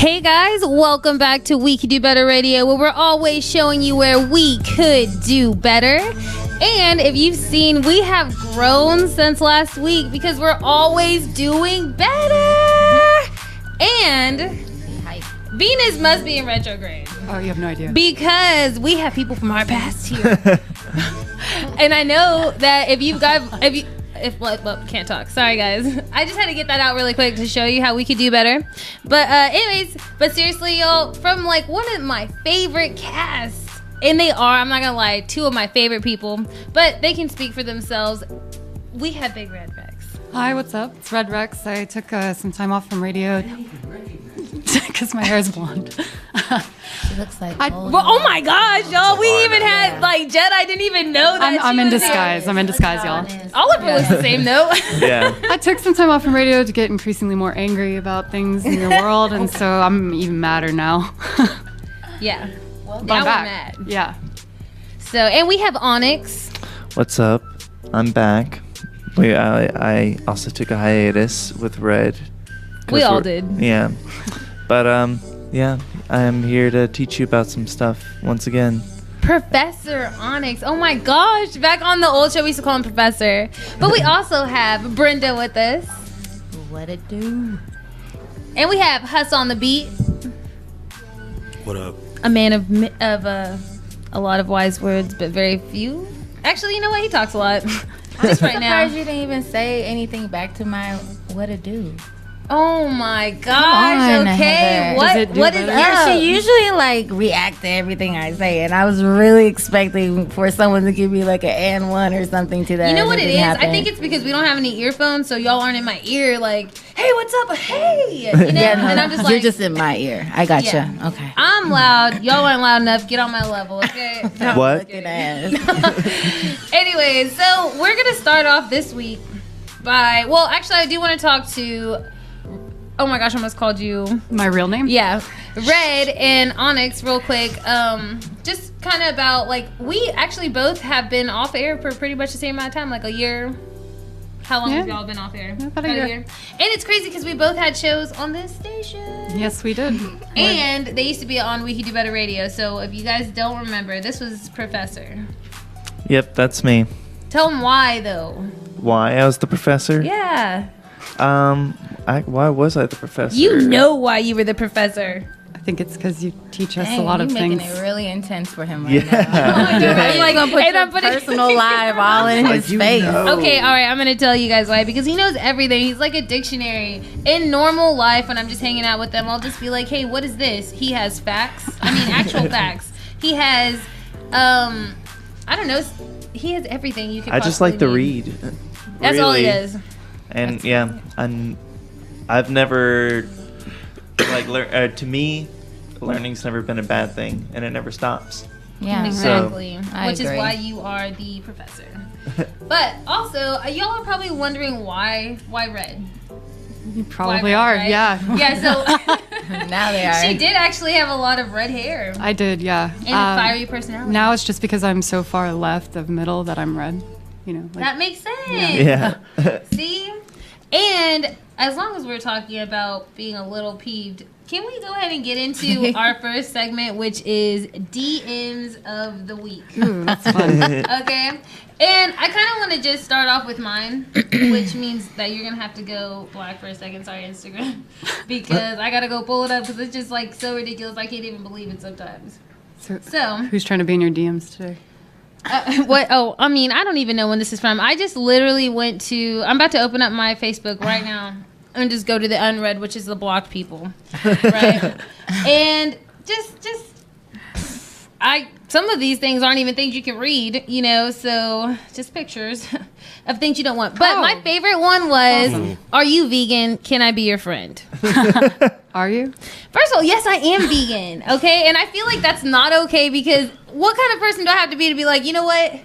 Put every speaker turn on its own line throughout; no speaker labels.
Hey guys, welcome back to We Could Do Better Radio, where we're always showing you where we could do better. And if you've seen, we have grown since last week because we're always doing better. And Venus must be in retrograde.
Oh, you have no idea.
Because we have people from our past here. And I know that can't talk. Sorry, guys. I just had to get that out really quick to show you how we could do better. But but seriously, y'all, from like one of my favorite casts, and they are, I'm not gonna lie, two of my favorite people, but they can speak for themselves. We have Big Red Rex.
Hi, what's up? It's Red Rex. I took some time off from radio because my hair is blonde.
She looks like
oh my gosh, y'all! We even had like Jedi didn't even know that.
I'm in disguise. I'm in disguise, y'all.
Oliver looks the same though.
Yeah.
I took some time off from radio to get increasingly more angry about things in the world, and so I'm even madder now.
Yeah.
Well,
now
I'm
we're
back.
mad.
Yeah.
So, and we have Onyx.
What's up? I'm back. I also took a hiatus with Red.
We all did.
Yeah. But yeah, I'm here to teach you about some stuff once again.
Professor Onyx. Oh my gosh. Back on the old show, we used to call him Professor. But we also have Brenda with us.
What it do?
And we have Huss on the beat.
What up?
A man of a lot of wise words, but very few. Actually, you know what? He talks a lot. Just right now.
I'm surprised you didn't even say anything back to my what it do.
Oh my gosh.
on,
Okay.
Heather.
What is
better?
up?
Yeah, she usually like react to everything I say, and I was really expecting for someone to give me like an and1 or something to that.
You know what it is?
Happen.
I think it's because we don't have any earphones, so y'all aren't in my ear like, hey, what's up? Hey. You know?
Yeah, no,
and I'm just like,
you're just in my ear. I gotcha.
Yeah.
Okay.
I'm loud. Y'all aren't loud enough. Get on my level, okay?
What?
Looking ass.
Anyways, so we're going to start off this week by, well, actually, I do want to talk to, oh my gosh, I almost called you.
My real name?
Yeah. Red and Onyx, real quick. Just kind of about, like, we actually both have been off air for pretty much the same amount of time, like a year. How long have y'all been off air?
About a year.
And it's crazy because we both had shows on this station.
Yes, we did.
And they used to be on We Could Do Better Radio. So if you guys don't remember, this was Professor.
Yep, that's me.
Tell them why, though.
Why? I was the professor?
Yeah.
Why was I the professor?
You know why you were the professor.
I think it's because you teach us
Dang,
a lot of
making
things.
it really intense for him right
Yeah.
now.
I'm like,
gonna put
and
your
I'm putting
personal life all in his
You
face.
know.
Okay, all right, I'm gonna tell you guys why, because he knows everything. He's like a dictionary. In normal life, when I'm just hanging out with them, I'll just be like, hey, what is this? He has facts. I mean, actual facts. He has, I don't know, he has everything you could
I just like to
possibly need.
read.
That's all he does.
And yeah, I've never, like, to me, learning's never been a bad thing, and it never stops.
Yeah,
Exactly.
I
Which is
agree.
why you are the professor. But also, y'all are probably wondering why Red?
You probably
Why
are,
red, right?
yeah.
Yeah, so
Now they are.
she did actually have a lot of red hair.
I did, yeah.
And a fiery personality.
Now it's just because I'm so far left of middle that I'm red. You know, like,
That makes sense.
Yeah.
See? And as long as we're talking about being a little peeved, can we go ahead and get into our first segment, which is DMs of the week?
ooh, that's fun.
Okay? And I kind of want to just start off with mine, which means that you're going to have to go black for a second. Sorry, Instagram. Because I got to go pull it up because it's just like so ridiculous. I can't even believe it sometimes. So
Who's trying to be in your DMs today?
what? Oh, I mean, I don't even know when this is from. I just literally went to. I'm about to open up my Facebook right now and just go to the unread, which is the blocked people, right? And just some of these things aren't even things you can read, you know. So just pictures of things you don't want. But my favorite one was,
Awesome.
"Are you vegan? Can I be your friend?"
Are you?
First of all, yes, I am vegan, okay? And I feel like that's not okay because what kind of person do I have to be like, you know what?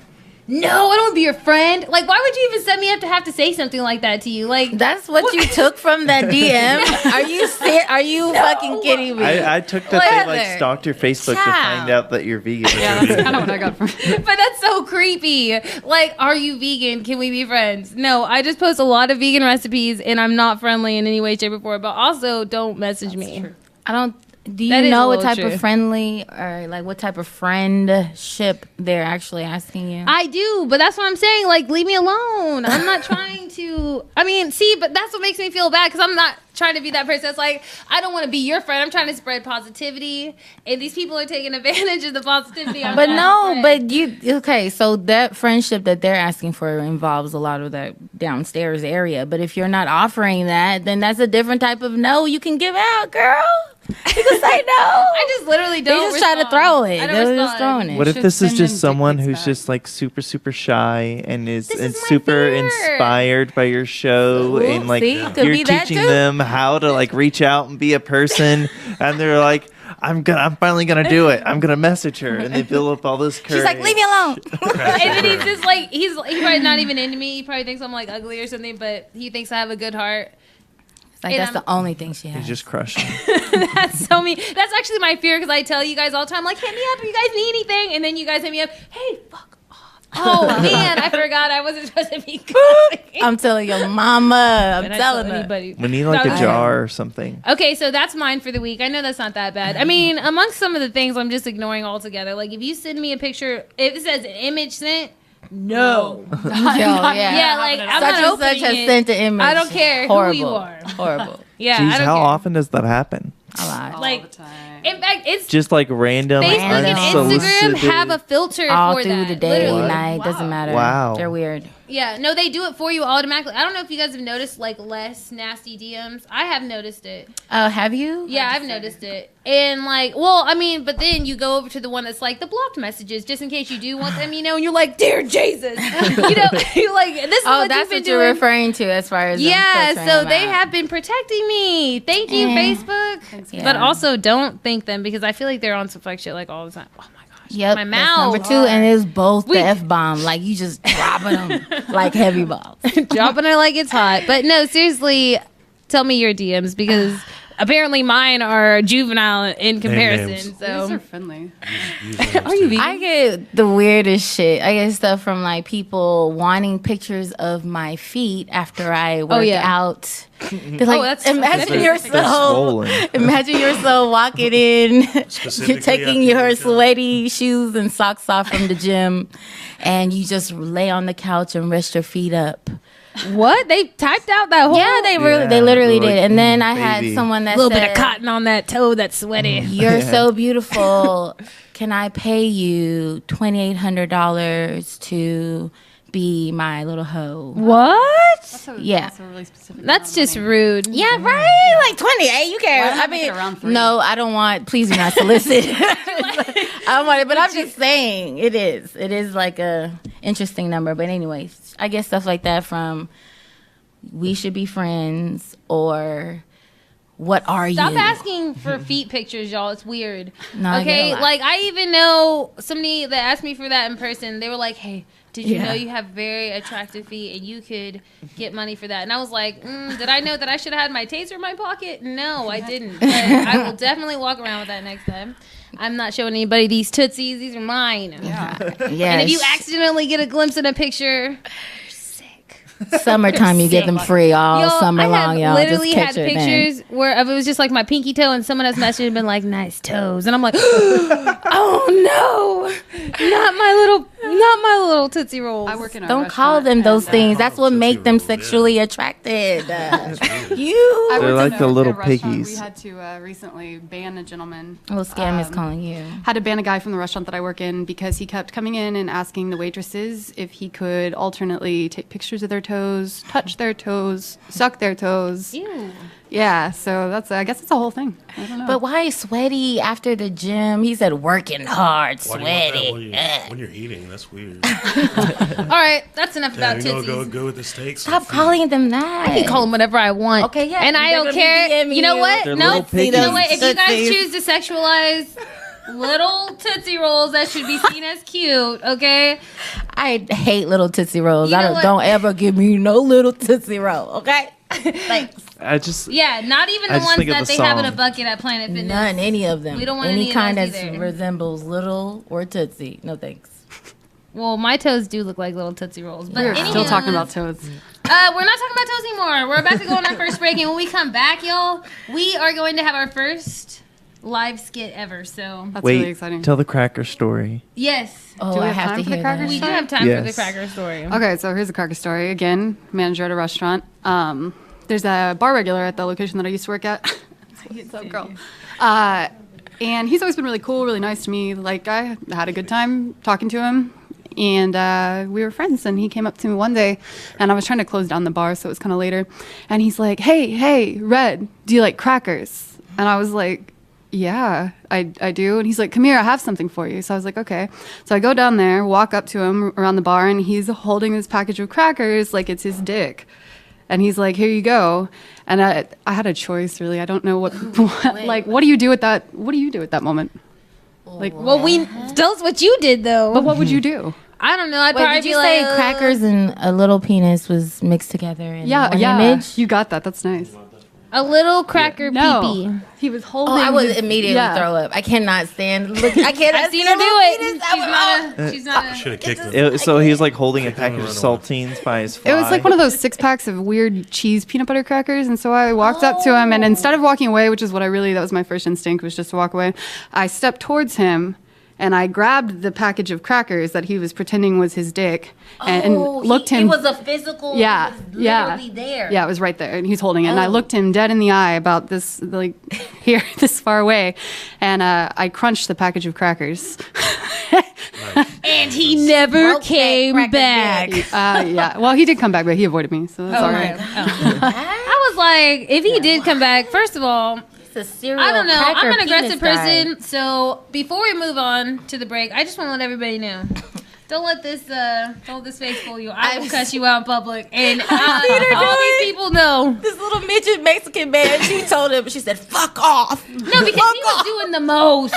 No, I don't want to be your friend. Like, why would you even set me up to have to say something like that to you? Like,
That's what you took from that DM? Are you Are you fucking kidding me?
I took that they like stalked your Facebook to find
Child.
out that you're vegan.
Yeah, that's kind of what I got from it.
But that's so creepy. Like, are you vegan? Can we be friends? No, I just post a lot of vegan recipes and I'm not friendly in any way, shape, or form. But also, don't message me.
True.
I don't. Do
That
you
is
know
a
what
little
type
true.
of friendly or like what type of friendship they're actually asking you?
I do, but that's what I'm saying. Like, leave me alone. I'm not trying to. I mean, see, but that's what makes me feel bad because I'm not trying to be that person. It's like I don't want to be your friend. I'm trying to spread positivity, and these people are taking advantage of the positivity. I'm
But
trying to
no,
spread.
but you okay? So that friendship that they're asking for involves a lot of that downstairs area. But if you're not offering that, then that's a different type of no you can give out, girl. You can say no.
I just literally
They
don't.
just try to
respond.
throw it.
I don't
They're just
respond.
throwing it.
What if
should
this is
send
just
in dick
someone
pics
who's
back.
just like super, super shy and is
This is my
super
fear.
inspired by your show
Ooh,
and like
see? Could
you're
be that
teaching
too.
them how to like reach out and be a person, and they're like, I'm finally gonna do it. I'm gonna message her, and they build up all this courage.
She's like, leave me alone.
And then he's just like, he's probably not even into me. He probably thinks I'm like ugly or something, but he thinks I have a good heart.
It's like
And
that's
I'm-
the only thing she has.
He's just crushing.
That's so mean. That's actually my fear because I tell you guys all the time, like, hit me up if you guys need anything, and then you guys hit me up, hey, fuck off. Oh man, I forgot I wasn't supposed to be calling.
I'm telling your mama. I'm
But I tell
telling her.
anybody.
We need like
No,
a jar or something.
Okay, so that's mine for the week. I know that's not that bad. I mean, amongst some of the things I'm just ignoring altogether. Like if you send me a picture, if it says an image sent, no.
Yo, yeah.
Yeah, like I'm
Such
not
and such
opening
has
it.
sent the image.
I don't care
Horrible.
who you are.
Horrible.
Yeah,
Jeez,
I don't
how
care.
often does that happen?
A lot.
All
Like,
the time.
in fact, it's
Just like random,
Facebook and Instagram
unsolicited.
have a filter
All
for
through
that.
the day,
Literally.
night, doesn't matter.
Wow.
They're weird.
Yeah, no, they do it for you automatically. I don't know if you guys have noticed like less nasty DMs. I have noticed it.
Oh, have you?
Yeah, I've noticed it. And like, well, I mean, but then you go over to the one that's like the blocked messages, just in case you do want them, you know, and you're like, dear Jesus, you know, you're like, this is
Oh,
what
that's
you've been
what you're
doing.
referring to as far as them
Yeah,
filtering
so
them
they
out.
have been protecting me. Thank you,
Yeah.
Facebook.
Yeah.
But also, don't thank them because I feel like they're on some fuck shit like all the time. Oh my gosh,
Yep,
my
that's
mouth.
number 2, and it's both
We-
the F-bomb. Like, you just dropping them like heavy balls.
Dropping it like it's hot. But no, seriously, tell me your DMs because apparently mine are juvenile in comparison.
names.
These
So
are friendly.
Are you vegan?
I get the weirdest shit. I get stuff from, like, people wanting pictures of my feet after I work
yeah.
out. They're like,
that's-
imagine
They're
yourself.
swollen.
Imagine yourself walking in. You're
Specifically
taking
after
your
you work out.
sweaty shoes and socks off from the gym, and you just lay on the couch and rest your feet up.
what? They typed out that whole
Yeah, they
Yeah,
literally
like,
did. And then I
baby.
had someone that
little
said,
bit of cotton on that toe that's sweaty.
"You're so beautiful. Can I pay you $2,800 to be my little hoe?"
What?
So
Yeah.
that's a really specific
That's
amount of
just
money.
rude.
Yeah, right. Like 28. You care?
Why not
I
make
mean,
it around 3?
no, I don't want. Please do not solicit. I don't want it, but I'm just saying it is. It is like a interesting number. But anyways, I get stuff like that from "We should be friends" or "What are
Stop
you?"
asking for feet pictures, y'all. It's weird.
No, I get
Okay,
a lot.
like I even know somebody that asked me for that in person. They were like, "Hey, did you
Yeah.
know you have very attractive feet and you could get money for that?" And I was like, "Did I know that I should have had my taser in my pocket? No, I didn't. But I will definitely walk around with that next time. I'm not showing anybody these tootsies. These are mine.
Yeah.
Yeah,
And if you accidentally get a glimpse in a picture, you're sick.
summertime, you get them free all
Yo,
summer
I have
long, y'all.
literally
Just
had
catch it then.
pictures where it was just like my pinky toe, and someone has messaged and been like, "Nice toes," and I'm like, "Oh no, not my little tootsie rolls."
I work in a
Don't call
restaurant
them those
and,
things. That's what
Tootsie
make them
Rolls, yeah.
sexually attracted. You.
I
They're
worked
like
in
the
a
little
restaurant.
piggies.
We had to recently ban a gentleman.
Well, scam is calling you.
Had to ban a guy from the restaurant that I work in because he kept coming in and asking the waitresses if he could alternately take pictures of their toes, touch their toes, suck their toes.
Ew.
Yeah, so that's I guess it's a whole thing. I don't know.
But why sweaty after the gym? He said working hard,
Why do you want that
sweaty.
when you're eating? That's weird.
All right, that's enough
Yeah,
about
you know,
tootsies.
go with the steaks. and
Stop
feet.
calling them that.
I can call them whatever I want.
Okay, yeah,
and I
they're
don't
gonna be
care.
DMing
You know
you.
what?
They're
No,
little piggies.
you know what? If you guys
Tootsies.
choose to sexualize little tootsie rolls, that should be seen as cute. Okay.
I hate little Tootsie Rolls.
You
I
know
don't,
what?
don't ever give me no little Tootsie Roll, okay? Thanks.
I just
Yeah, not even
I
the
just
ones
think of
that
the
they have in a
song.
bucket at Planet Fitness.
None, any of them.
We don't want
any
any of
kind
those
that
either.
resembles little or Tootsie. No thanks.
Well, my toes do look like little tootsie rolls. But
we're still
anywho,
talking about toes.
we're not talking about toes anymore. We're about to go on our first break, and when we come back, y'all, we are going to have our first live skit ever. So
That's
Wait,
really exciting.
tell the cracker story.
yes,
Oh,
Do we
I
have
have
time
to
for the
hear
cracker
that.
we do
story?
have time for the
Yes.
cracker story.
Okay, so here's a cracker story. Again, manager at a restaurant. There's a bar regular at the location that I used to work at. What's up, girl? And he's always been really cool, really nice to me. Like, I had a good time talking to him. And we were friends. And he came up to me one day, and I was trying to close down the bar, so it was kind of later. And he's like, hey, Red, do you like crackers? And I was like, yeah, I do. And he's like, come here, I have something for you. So I was like, okay. So I go down there, walk up to him around the bar, and he's holding this package of crackers like it's his dick. And he's like, here you go. And I had a choice, really. I don't know what do you do at that? What do you do at that moment? Like,
Well, tell us what you did though.
but what would you do?
I don't know. I'd
Wait,
probably
did
be
you
like,
say crackers and a little penis was mixed together in one
Yeah,
image?
you got that. That's nice.
a little cracker
No,
pee-pee.
he was holding.
Oh, I would
his-
immediately
yeah.
throw up. I cannot stand. Look, I cannot
I've seen her do it. She's not a.
Should have kicked him.
So he was like holding a
Kicked him
package of
around.
saltines by his fly.
It was like one of those 6-packs of weird cheese peanut butter crackers, and so I walked up to him, and instead of walking away, which is what that was my first instinct, was just to walk away, I stepped towards him, and I grabbed the package of crackers that he was pretending was his dick, and looked him.
It was a physical.
Yeah,
it was
yeah,
literally there.
yeah. It was right there, and he's holding it. And I
Oh.
looked him dead in the eye about this, like here, this far away, and I crunched the package of crackers.
And he never
Broke that
came
cracker
back.
dick.
Yeah. Well, he did come back, but he avoided me, so that's all right.
I was like, if he did come back, first of all,
It's a cereal.
I don't know. I'm
cracker
an aggressive
penis guy.
person, so before we move on to the break, I just want to let everybody know. Don't let this face fool you. I will cuss you out in public, and all these people know.
This little midget Mexican man, she told him, she said, "Fuck off."
No, because he was doing the most.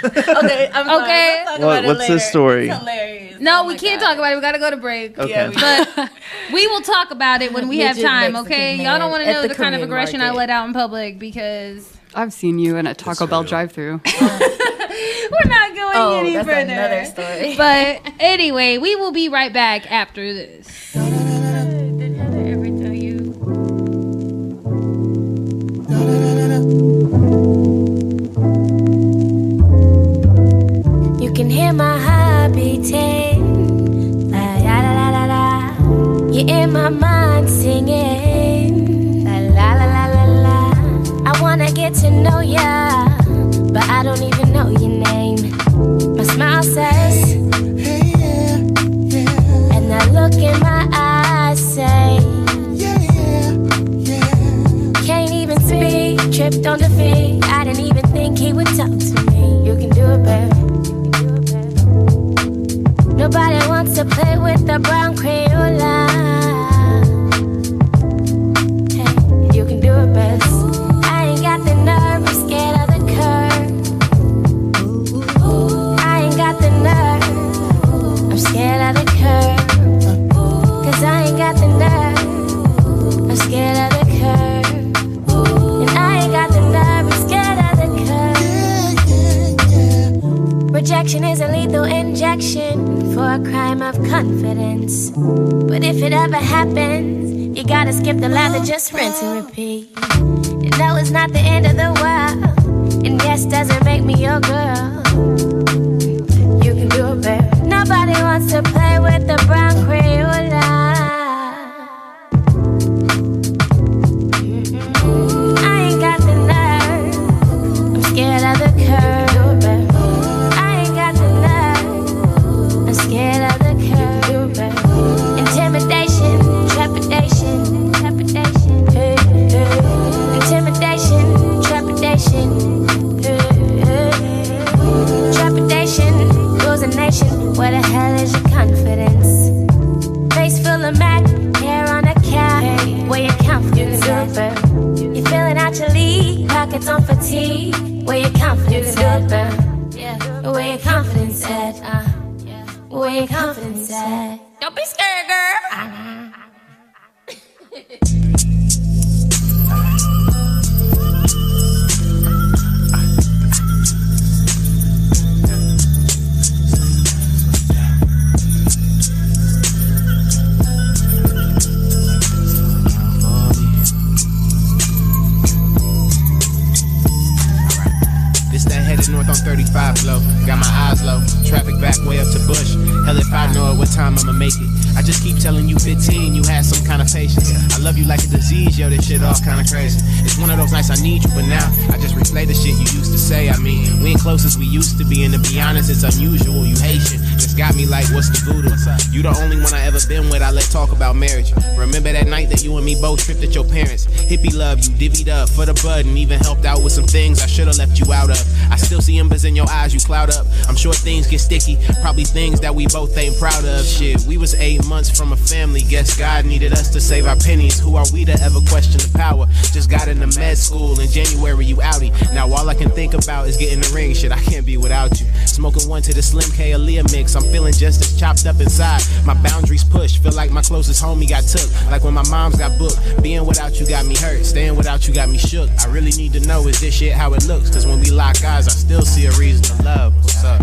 Okay, I'm sorry.
Okay.
We'll talk about it
What's the
later.
story?
It's hilarious.
No,
Oh
we
my
can't
God.
talk about it. We gotta go to break.
Okay.
But we will talk about it when we have
Midget
time.
Mexican
Okay,
man
y'all don't want to
at
know
the
the kind of
Korean
aggression I
market.
let out in public because
I've seen you in a Taco Bell
surreal.
drive-through.
we're not going
Oh,
any
that's
further.
another story.
But anyway, we will be right back after this. Did Heather ever tell you?
You can hear my heart beating. La la la la la. You're in my mind singing. La la la la la la. I wanna get to know ya, but I don't even know your name. My smile says, and that look in my eyes say, can't even speak, tripped on the feet. I didn't even think he would talk to me. You can do it, babe. Nobody wants to play with the brown Crayola. Hey, you can do it best. I ain't got the nerve, I'm scared of the curve. I ain't got the nerve, I'm scared of the curve. Cause I ain't got the nerve, I'm scared of the curve. And I ain't got the nerve, I'm scared of the curve. Rejection is a lethal injection for a crime of confidence. But if it ever happens, you gotta skip the lather, just rinse and repeat. And no, it's not the end of the world, and yes doesn't make me your girl. You can do it, babe. Nobody wants to play with the brown Crayola. I ain't got the nerve, I'm scared of the curve. I ain't got the nerve, I'm scared of the curve. Intimidation, trepidation, trepidation. Intimidation, trepidation. Trepidation rules a nation. Where the hell is your confidence? Face full of Mac, hair on a cap. Where your confidence at? You filling out your lead, pockets on fatigue. Where your confidence at? Where your confidence at? Where your confidence at? Don't be scared, girl.
head north on 35 flow. Got my eyes low, traffic back way up to Bush. Hell if I know at what time I'ma make it. I just keep telling you 15, you had some kind of patience. I love you like a disease, yo, this shit all kinda crazy. It's one of those nights I need you, but now I just replay the shit you used to say. I mean, we ain't close as we used to be, and to be honest, it's unusual. You Haitian, it's got me like, what's the voodoo? You the only one I ever been with, I let talk about marriage. Remember that night that you and me both tripped at your parents? Hippie love, you divvied up for the bud and even helped out with some things I should've left you out of. I still see embers in your eyes, you cloud up. I'm sure things get sticky, probably things that we both ain't proud of. Shit, we was 8 months from a family, guess God needed us to save our pennies. Who are we to ever question the power? Just got into med school in January, you outie. Now all I can think about is getting the ring. Shit, I can't be without you. Smoking one to the Slim K Aaliyah mix, I'm feeling just as chopped up inside. My boundaries pushed, feel like my closest homie got took. Like when my mom's got booked. Being without you got me hurt, staying without you got me shook. I really need to know, is this shit how it looks? Cause when we lock eyes, I still see a reason to love. What's up?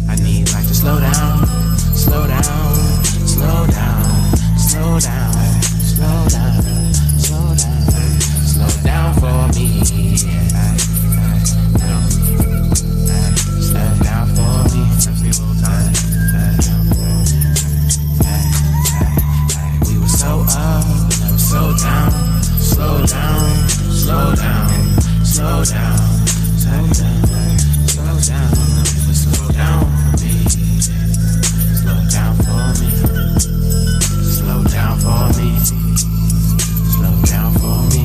I need like to slow down, slow down, slow down, slow down, slow down, slow down, slow down for me. Slow down for me. We were so up, never so down. Slow down, slow down, slow down, slow down, slow down, slow down for me. Slow down for me. Slow down for me. Slow down for me.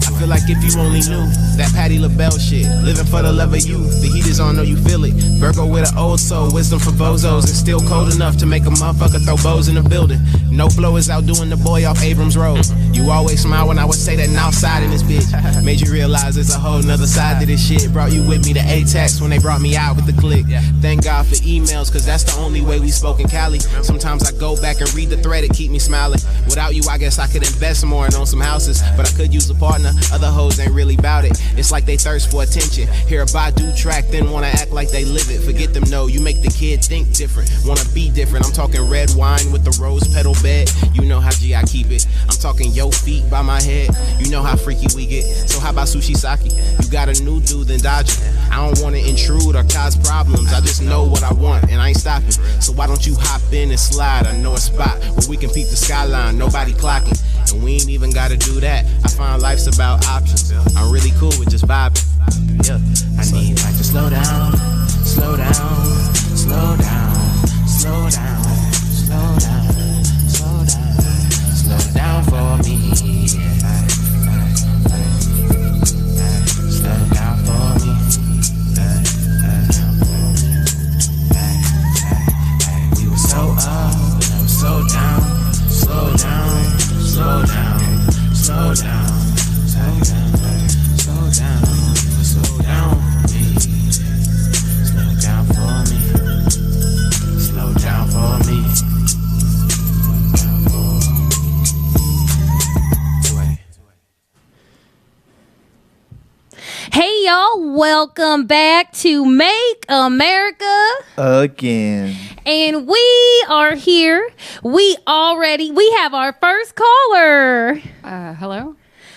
I feel like if you only knew that Patti LaBelle shit, living for the love of you. The heat is on, know you feel it. Virgo with an old soul, wisdom for bozos, and still cold enough to make a motherfucker throw bows in the building. No flow is out doing the boy off Abrams Road. You always smile when I would say that and outside in this bitch. Made you realize there's a whole nother side to this shit. Brought you with me to A-Tex when they brought me out with the click. Thank God for emails, cause that's the only way we spoke in Cali. Sometimes I go back and read the thread, it keep me smiling. Without you, I guess I could invest more and own some houses, but I could use a partner. Other hoes ain't really about it. It's like they thirst for attention. Hear a Badu track, then wanna act like they live it. Forget them, no, you make the kid think different. Wanna be different. I'm talking red wine with the rose petal bed. You know how G I keep it. I'm talking yo feet by my head. You know how freaky we get. So how about sushi sake? You got a new dude, then dodge it. I don't wanna intrude or cause problems. I just know what I want and I ain't stopping. So why don't you hop in and slide? I know a spot where we can peep the skyline, nobody clocking. And we ain't even gotta do that. I find life's about options. I'm really cool with just vibing. Yeah, I need like to slow down, slow down, slow down, slow down, slow down, slow down, slow down for me. Slow down for me. We were so up, now we're so down. Slow down, slow down, slow down, slow down, slow down, slow down for me. Slow down for me. Slow down for me.
Hey y'all, welcome back to Make America
Again.
And we are here. We have our first caller.
Hello?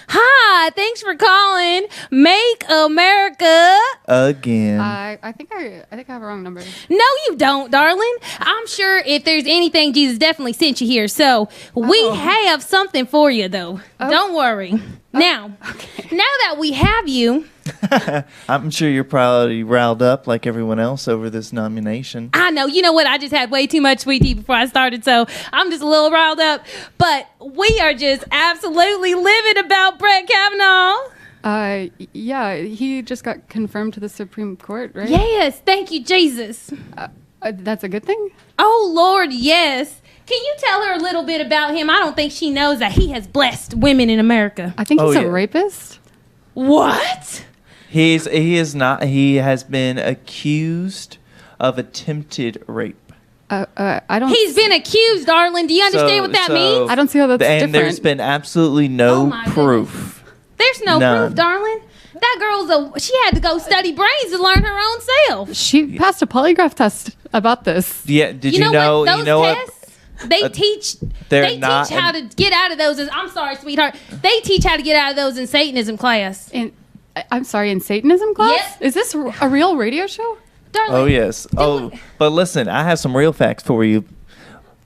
Hi, thanks for calling Make America
Again.
I think I have a wrong number.
No, you don't, darling. I'm sure if there's anything, Jesus definitely sent you here. So we have something for you, though. Don't worry. Now that we have you,
I'm sure you're probably riled up like everyone else over this nomination.
I know. You know what? I just had way too much sweet tea before I started, so I'm just a little riled up. But we are just absolutely livid about Brett Kavanaugh.
Yeah, he just got confirmed to the Supreme Court, right?
Yes, thank you, Jesus.
That's a good thing?
Oh, Lord, yes. Can you tell her a little bit about him? I don't think she knows that he has blessed women in America.
I think he's a rapist.
What?
He is not. He has been accused of attempted rape.
I don't.
He's been accused, darling. Do you understand what that means?
I don't see how that's different.
And there's been absolutely no proof.
Goodness. There's no proof, darling. That she had to go study brains to learn her own self.
She passed a polygraph test about this.
Yeah. Did you know?
Those
you know
tests, they teach. They teach how to get out of those. I'm sorry, sweetheart. They teach how to get out of those in Satanism class.
And I'm sorry, in Satanism class?
Yep.
Is this a real radio show?
Darling,
Oh, yes. Oh, but listen, I have some real facts for you.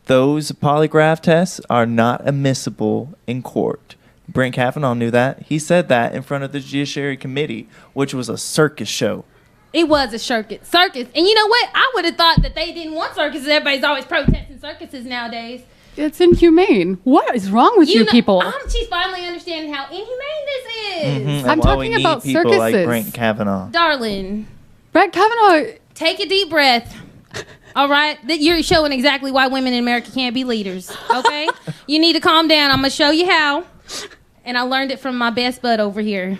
Those polygraph tests are not admissible in court. Brent Kavanaugh knew that. He said that in front of the Judiciary Committee, which was a circus show.
It was a circus. And you know what? I would have thought that they didn't want circuses. Everybody's always protesting circuses nowadays.
It's inhumane. What is wrong with you
know,
people?
She's finally understanding how inhumane this is.
Mm-hmm.
I'm talking about
people
circuses.
like Brent Kavanaugh.
Darling,
Brett Kavanaugh.
take a deep breath. All right? You're showing exactly why women in America can't be leaders. Okay? You need to calm down. I'm going to show you how. And I learned it from my best bud over here.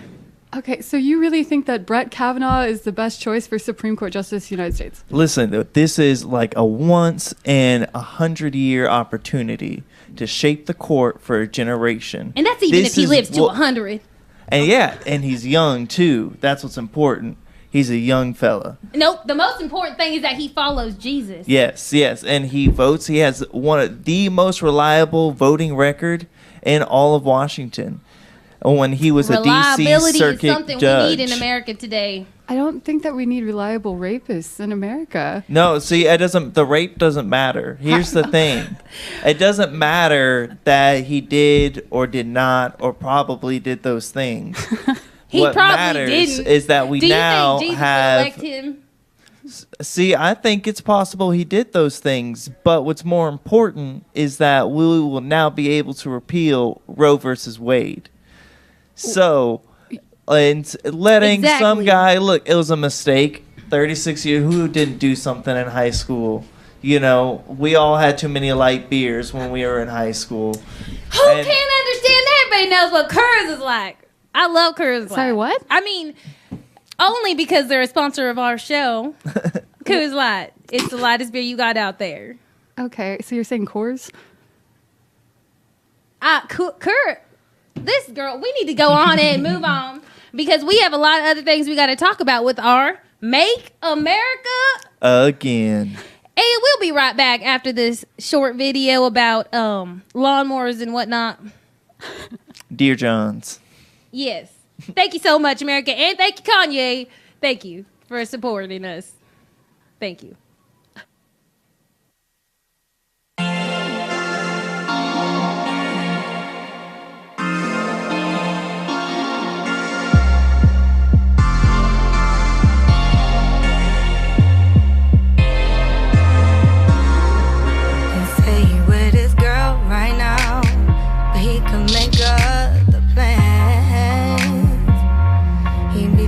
Okay, so you really think that Brett Kavanaugh is the best choice for Supreme Court Justice of the United States?
Listen, this is like a once in 100-year opportunity to shape the court for a generation.
And that's even if he lives to 100.
And yeah, and he's young too. That's what's important. He's a young fella.
Nope. The most important thing is that he follows Jesus.
Yes. And he votes. He has one of the most reliable voting record in all of Washington. When he was a DC circuit
is something
judge.
we need in America today.
I don't think that we need reliable rapists in America.
No, see, the rape doesn't matter. Here's the thing. It doesn't matter that he did or did not or probably did those things.
He
what
probably
matters
didn't.
is that we
Do you
now
think Jesus
have.
will elect him?
See, I think it's possible he did those things, but what's more important is that we will now be able to repeal Roe versus Wade. So, and letting some guy, look, it was a mistake. 36 years, who didn't do something in high school? You know, we all had too many light beers when we were in high school.
Who can't understand that? Everybody knows what Coors is like. I love Coors Light.
Sorry, what?
I mean, only because they're a sponsor of our show. Coors Light. It's the lightest beer you got out there.
Okay, so you're saying Coors?
Kurt, this girl, we need to go on and move on because we have a lot of other things we got to talk about with our Make America
Again.
And we'll be right back after this short video about lawnmowers and whatnot.
Dear Johns.
Yes. Thank you so much, America. And thank you, Kanye. Thank you for supporting us. Thank you.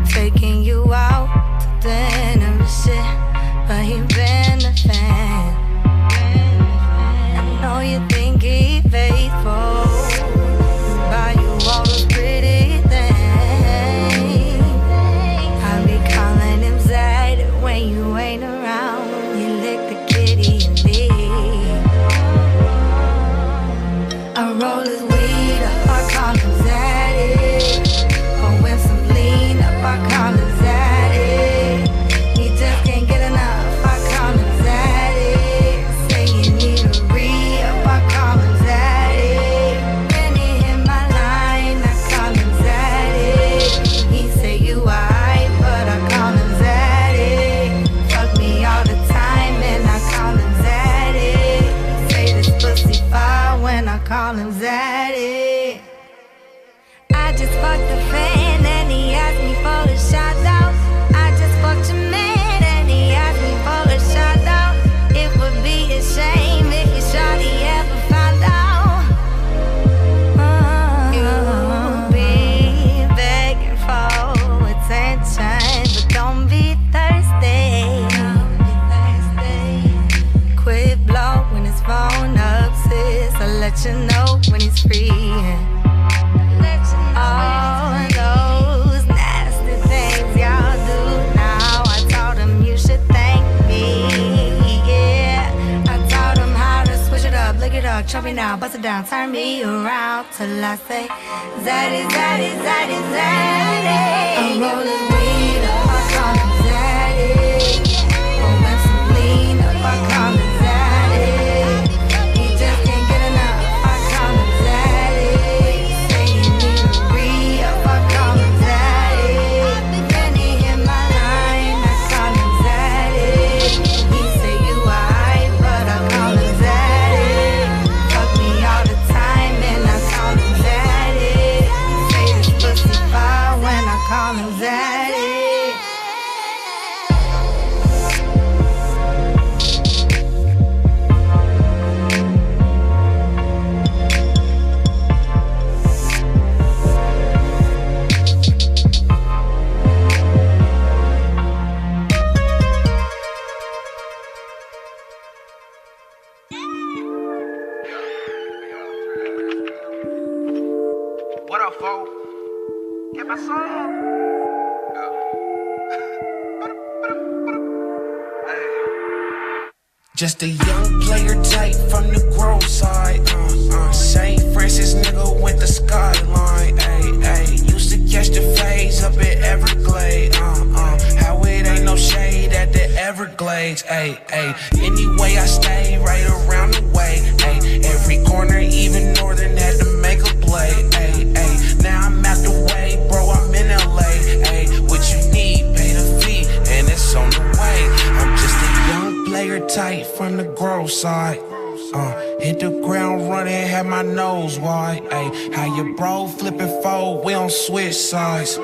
Taking you out to dinner and shit, but he been a fan. I know you think he faithful, buy you all those pretty things. I be calling him Zed when you ain't around. You lick the kitty and leave. I roll his weed up, I call him Zaddy. Or when some lean up, I call him Zaddy. He just can't get enough, I call him Zaddy. Say you need a re-up, I call him Zaddy. When he hit my line, I call him Zaddy. He say you alright, but I call him Zaddy. Fuck me all the time and I call him Zaddy. Say this pussy fire when I call him Zaddy. I just fucked the fan and he asked me for a shout out. I just fucked your man and he asked me for a shout out. It would be a shame if your shawty ever found out. You'll be begging for attention, but don't be thirsty. Quit blowing his phone up, sis. I'll let you know when he's free. All those nasty things y'all do now, I told him you should thank me. Yeah, I taught him how to switch it up, lick it up, chop me now, bust it down, turn me around till I say Zaddy, Zaddy, Zaddy, Zaddy. I'm rolling weed up, I call him Zaddy. Rolling some lean up, I call him Zaddy. He just can't get enough, I call him Zaddy. Say you need a re-up, I call him Zaddy.
call anxiety.
What up, folks? Get my song. Just a young player type from the grove side. St. Francis nigga with the skyline. Used to catch the phase up at Everglades. How it ain't no shade at the Everglades. Anyway, I stay right around the way. Every corner, even northern, had to make a play. Now I'm out the way, bro. I'm in LA. What you need, pay the fee, and it's on the way. I'm just a young player type from the grove side. Hit the ground running, had my nose wide. How your bro flipping fold, we don't switch sides.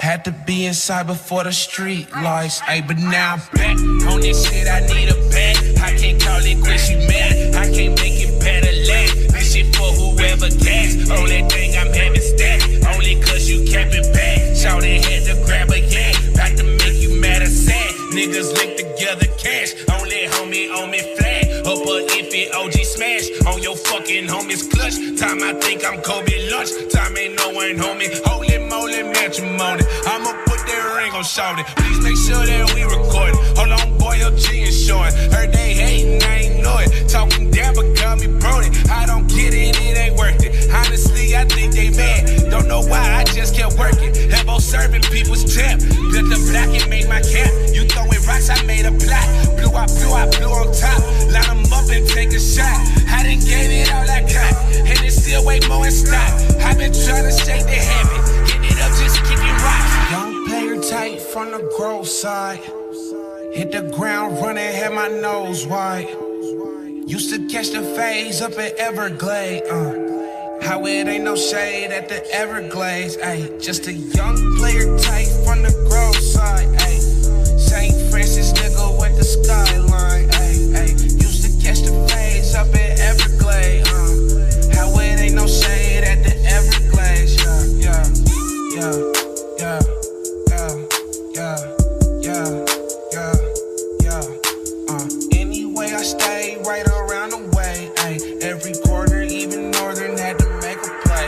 Had to be inside before the street lights. But now I'm back on this shit, I need a bag. I can't call it quit, she mad. I can't make it better last. This shit for whoever cares. Only thing I'm having stacked, only cause you kept it back. Shout it, had to grab a yak, back to make you mad or sad. Niggas link together cash, only homie on me flag. Up a infant OG smash on your fucking homie's clutch. Time I think I'm Kobe lunch, time ain't no one homie. Holy moly matrimony, I'ma put that ring on shorty. Please make sure that we record. Hold on boy, your G is showing. Heard they hating, I ain't know it. Talking down but got me brony. I don't get it, it ain't worth it. Honestly, I think they mad. Don't know why, I just kept working. Elbow serving people's tap. Built the block and made my cap. You throwing rocks, I made a plot. Blew, I blew on top. Line them up and take a shot. I done gave it all I got. And it's still way more in stock. I've been trying to shake the habit. Hit it up, just kicking rocks. Young player tight from the grove side. Hit the ground running, had my nose wide. Used to catch the phase up at Everglades. How it ain't no shade at the Everglades. Just a young player tight from the grove side. St. Francis nigga with the skyline. Used to catch the phase up at Everglades. How it ain't no shade at the Everglades. Anyway, I stay right around the way. Every corner, even northern, had to make a play.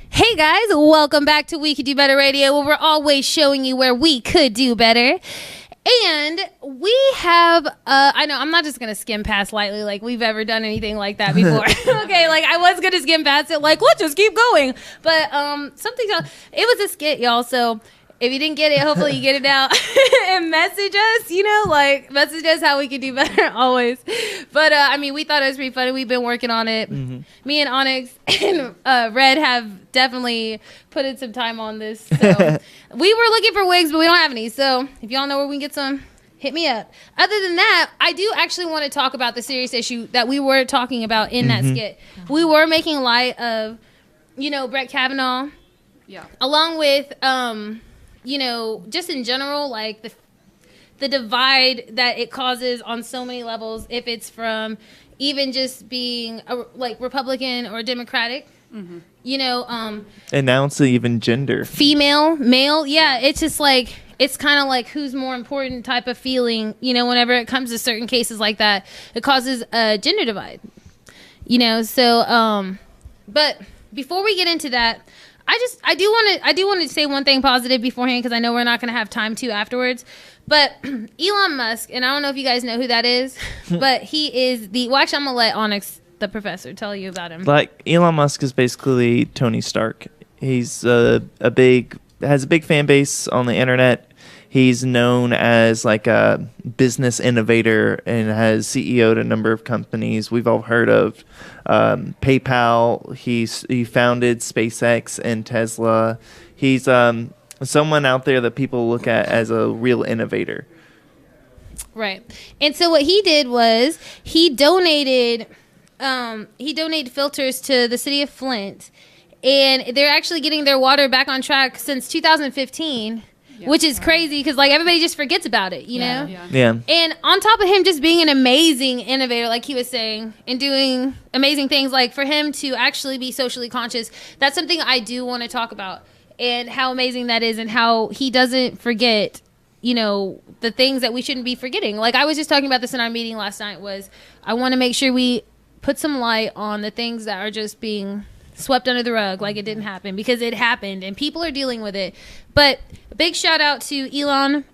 Hey guys, welcome back to We Could Do Better Radio, where we're always showing you where we could do better. And we have, I know, I'm not just going to skim past lightly like we've ever done anything like that before. Okay, like I was going to skim past it like, let's just keep going. But something else, it was a skit, y'all, so if you didn't get it, hopefully you get it now. And message us, like message us how we can do better always. But I mean, we thought it was pretty funny. We've been working on it. Mm-hmm. Me and Onyx and Red have definitely put in some time on this. So we were looking for wigs, but we don't have any. So if y'all know where we can get some, hit me up. Other than that, I do actually want to talk about the serious issue that we were talking about in that skit. We were making light of, Brett Kavanaugh. Yeah. Along with, just in general, like the divide that it causes on so many levels, if it's from even just being like Republican or Democratic, and now it's
even gender,
female, male. Yeah, it's just like, it's kind of like who's more important type of feeling, whenever it comes to certain cases like that, it causes a gender divide, so, but before we get into that, I do want to say one thing positive beforehand, because I know we're not going to have time to afterwards. But Elon Musk, and I don't know if you guys know who that is, but he is actually I'm going to let Onyx, the professor, tell you about him.
Like, Elon Musk is basically Tony Stark. He's has a big fan base on the internet. He's known as like a business innovator and has CEO'd a number of companies we've all heard of. PayPal. He founded SpaceX and Tesla. He's someone out there that people look at as a real innovator.
Right. And so what he did was he donated filters to the city of Flint, and they're actually getting their water back on track since 2015. Yeah. Which is crazy because like everybody just forgets about it, you know?
Yeah.
And on top of him just being an amazing innovator, like he was saying, and doing amazing things, like for him to actually be socially conscious, that's something I do want to talk about, and how amazing that is, and how he doesn't forget, you know, the things that we shouldn't be forgetting. Like I was just talking about this in our meeting last night, was I want to make sure we put some light on the things that are just being swept under the rug like it didn't happen, because it happened and people are dealing with it. But a big shout out to Elon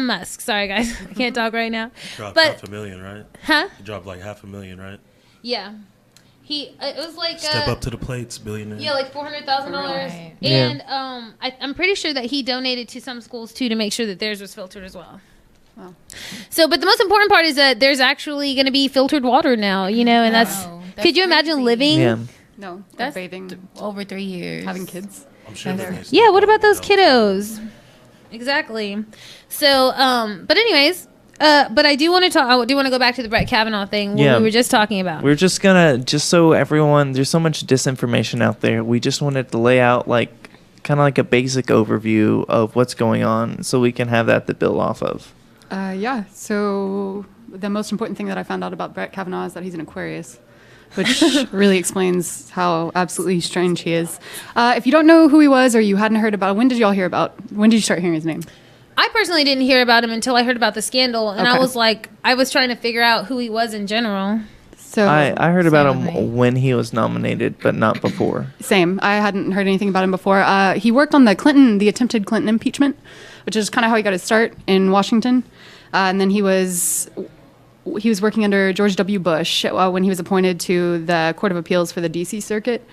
Musk. Sorry guys, I can't talk right now.
Dropped
but
$500,000, right?
Huh?
He dropped like $500,000, right?
Yeah. It was like
step up to the plates, billionaire.
Yeah, like $400,000.
Right.
And I'm pretty sure that he donated to some schools too to make sure that theirs was filtered as well.
Wow.
So, but the most important part is that there's actually going to be filtered water now, you know, and that's could you imagine
crazy.
living?
Yeah.
No,
That's
bathing,
over 3 years.
having kids.
I'm sure.
Yeah, what about those kiddos? Exactly. So, but anyways, but I do want to talk. I do want to go back to the Brett Kavanaugh thing. What we were just talking about.
We're just gonna, just so everyone, there's so much disinformation out there. We just wanted to lay out like kind of like a basic overview of what's going on, so we can have that to build off of.
Yeah. So the most important thing that I found out about Brett Kavanaugh is that he's an Aquarius, which really explains how absolutely strange he is. If you don't know who he was, or you hadn't heard about, when did you start hearing his name?
I personally didn't hear about him until I heard about the scandal, and I was like, I was trying to figure out who he was in general.
So
I heard about him when he was nominated, but not before.
Same. I hadn't heard anything about him before. He worked on the attempted Clinton impeachment, which is kind of how he got his start in Washington. And then he was working under George W. Bush when he was appointed to the Court of Appeals for the D.C. Circuit.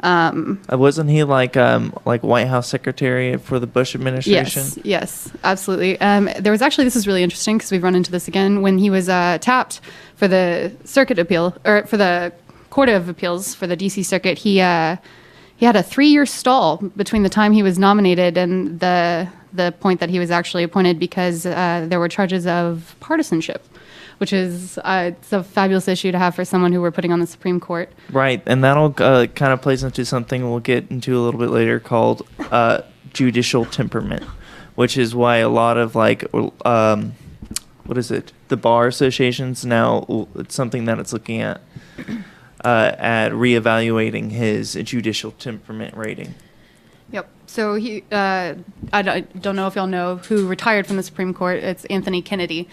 Wasn't he like White House secretary for the Bush administration?
Yes, absolutely. There was actually, this is really interesting because we've run into this again, when he was tapped for the circuit appeal, or for the Court of Appeals for the D.C. Circuit. He had a 3-year stall between the time he was nominated and the point that he was actually appointed, because there were charges of partisanship, which is it's a fabulous issue to have for someone who we're putting on the Supreme Court.
Right, and that'll kind of plays into something we'll get into a little bit later called judicial temperament, which is why a lot of the bar associations now, it's something that it's looking at reevaluating his judicial temperament rating.
Yep. So he, I don't know if y'all know who retired from the Supreme Court. It's Anthony Kennedy.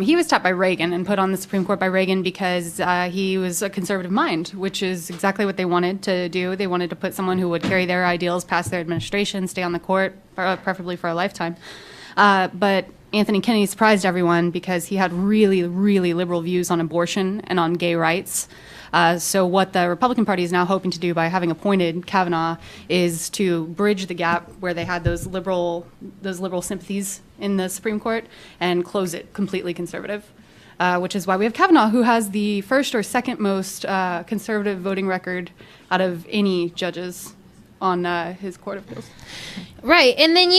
He was tapped by Reagan and put on the Supreme Court by Reagan because he was a conservative mind, which is exactly what they wanted to do. They wanted to put someone who would carry their ideals past their administration, stay on the court, preferably for a lifetime. But Anthony Kennedy surprised everyone because he had really, really liberal views on abortion and on gay rights. So what the Republican Party is now hoping to do by having appointed Kavanaugh is to bridge the gap where they had those liberal sympathies in the Supreme Court and close it completely conservative, which is why we have Kavanaugh, who has the first or second most conservative voting record out of any judges on his Court of Appeals. Right.
And then,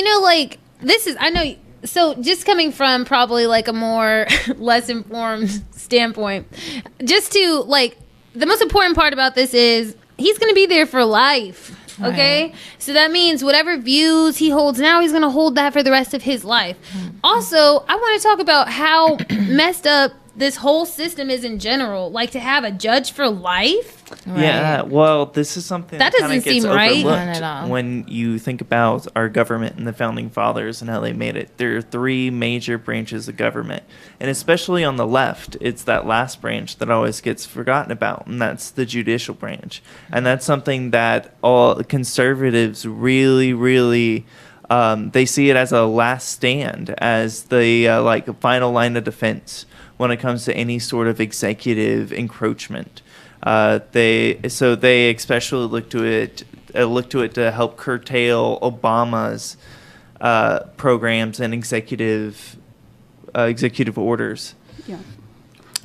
so just coming from probably like a more less informed standpoint, just to the most important part about this is he's going to be there for life. Okay. Right. So that means whatever views he holds now, he's going to hold that for the rest of his life. Mm-hmm. Also, I want to talk about how messed up this whole system is in general. Like, to have a judge for life.
Right. Yeah, well, this is something that
doesn't seem right
when you think about our government and the founding fathers and how they made it. There are 3 major branches of government, and especially on the left, it's that last branch that always gets forgotten about, and that's the judicial branch. And that's something that all conservatives really, really they see it as a last stand, as the final line of defense when it comes to any sort of executive encroachment. They especially look to it to help curtail Obama's programs and executive orders.
Yeah.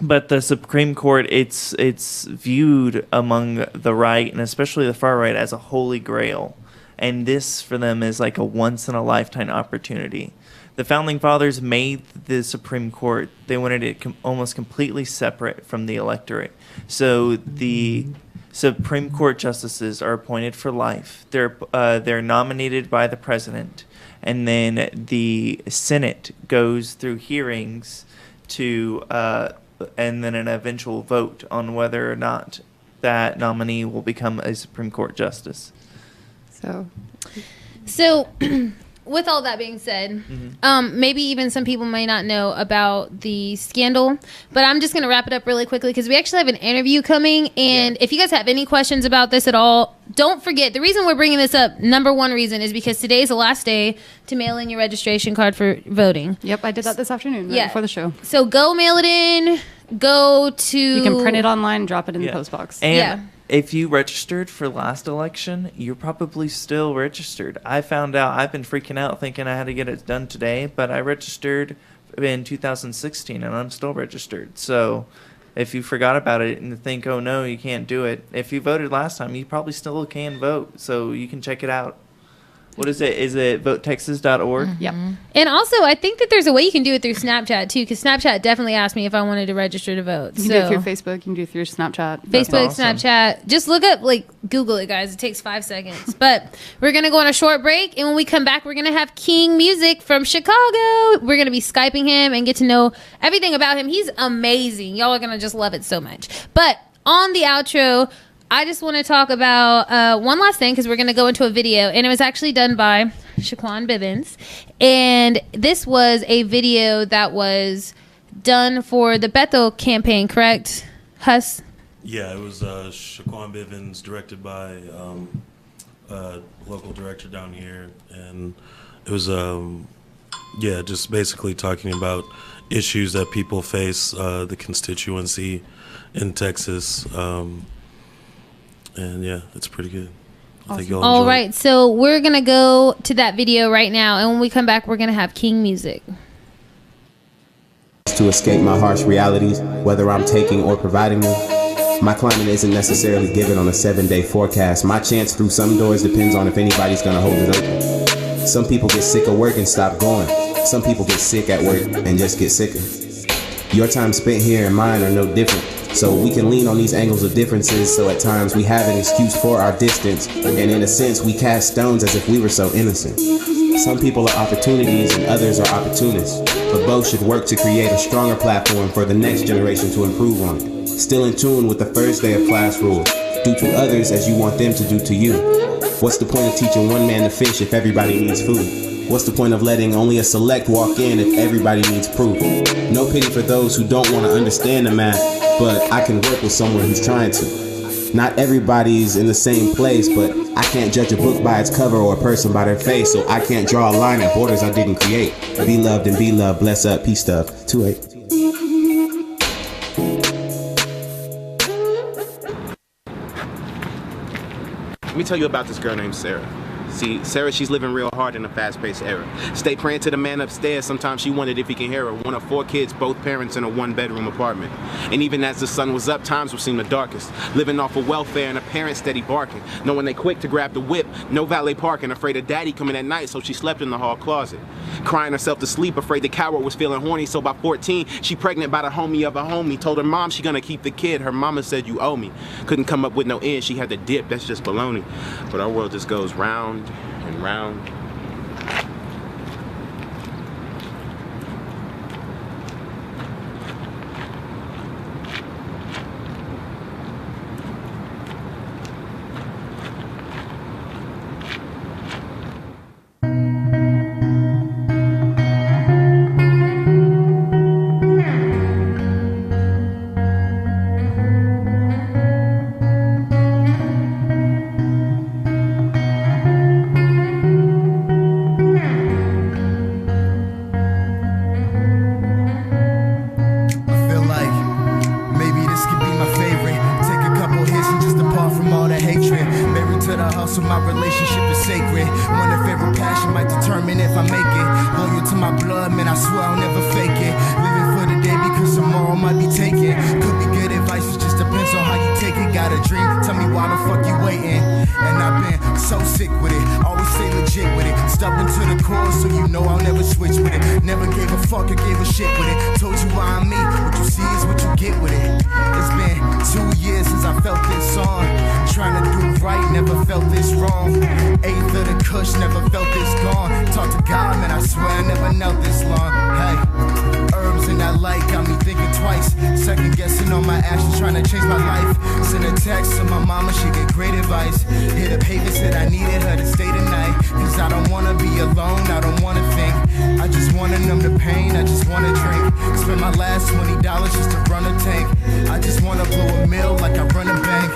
But the Supreme Court, it's viewed among the right and especially the far right as a holy grail, and this for them is like a once-in-a-lifetime opportunity. The Founding Fathers made the Supreme Court, they wanted it almost completely separate from the electorate. So the Supreme Court justices are appointed for life. They're nominated by the president, and then the Senate goes through hearings to, and then an eventual vote on whether or not that nominee will become a Supreme Court justice.
So with all that being said, maybe even some people may not know about the scandal, but I'm just going to wrap it up really quickly because we actually have an interview coming. And if you guys have any questions about this at all, don't forget, the reason we're bringing this up, number one reason, is because today's the last day to mail in your registration card for voting.
Yep, I did that this afternoon before the show.
So go mail it in. Go to...
You can print it online, drop it in the postbox.
And if you registered for last election, you're probably still registered. I found out, I've been freaking out thinking I had to get it done today, but I registered in 2016 and I'm still registered. So if you forgot about it and think, oh no, you can't do it, if you voted last time, you probably still can vote. So you can check it out. What is it? Is it votetexas.org?
Yep.
And also, I think that there's a way you can do it through Snapchat, too, because Snapchat definitely asked me if I wanted to register to vote.
You can do it through Facebook. You can do it through Snapchat.
Facebook, awesome. Snapchat. Just look up, Google it, guys. It takes 5 seconds. But we're going to go on a short break, and when we come back, we're going to have King Musix from Chicago. We're going to be Skyping him and get to know everything about him. He's amazing. Y'all are going to just love it so much. But on the outro, I just want to talk about one last thing because we're going to go into a video, and it was actually done by KY.N.G. And this was a video that was done for the Bethel campaign, correct, Huss?
Yeah, it was KY.N.G. directed by a local director down here, and it was just basically talking about issues that people face, the constituency in Texas. And yeah, it's pretty good. I think you'll
All
enjoy
right,
it.
so we're going to go to that video right now, and when we come back, we're going to have King Musix.
To escape my harsh realities, whether I'm taking or providing them. My climate isn't necessarily given on a 7-day forecast. My chance through some doors depends on if anybody's going to hold it open. Some people get sick of work and stop going. Some people get sick at work and just get sicker. Your time spent here and mine are no different. So we can lean on these angles of differences, so at times we have an excuse for our distance, and in a sense we cast stones as if we were so innocent. Some people are opportunities and others are opportunists, but both should work to create a stronger platform for the next generation to improve on. Still in tune with the first day of class rules. Do to others as you want them to do to you. What's the point of teaching one man to fish if everybody needs food? What's the point of letting only a select walk in if everybody needs proof? No pity for those who don't want to understand the math, but I can work with someone who's trying to. Not everybody's in the same place, but I can't judge a book by its cover or a person by their face, so I can't draw a line at borders I didn't create. Be loved and be loved, bless up, peace stuff, 2-8.
Let me tell you about this girl named Sarah. See, Sarah, she's living real hard in a fast-paced era. Stay praying to the man upstairs. Sometimes she wondered if he can hear her. One of 4 kids, both parents in a 1-bedroom apartment. And even as the sun was up, times would seem the darkest. Living off of welfare and a parent steady barking. Knowing they quick to grab the whip. No valet parking. Afraid of daddy coming at night, so she slept in the hall closet. Crying herself to sleep, afraid the coward was feeling horny. So by 14, she pregnant by the homie of a homie. Told her mom she gonna keep the kid. Her mama said, you owe me. Couldn't come up with no end. She had to dip. That's just baloney. But our world just goes round and round.
so sick with it. Always stay legit with it. Stubborn to the core, so you know I'll never switch with it. Never gave a fuck or gave a shit with it. Told you why I'm me. What you see is what you get with it. It's been 2 years since I felt this song. Trying to do right, never felt this wrong. Eighth of the kush, never felt this gone. Talk to God, man, I swear I never knelt this long. Hey, herbs in that light got me thinking twice. Second guessing on my actions, trying to change my life. Send a text to my mama, she get great advice. Hit a pavement, said I needed her to stay tonight. Cause I don't wanna be alone, I don't wanna think. I just wanna numb the pain, I just wanna drink. Spend my last $20 just to run a tank. I just wanna blow a mill like I run a bank.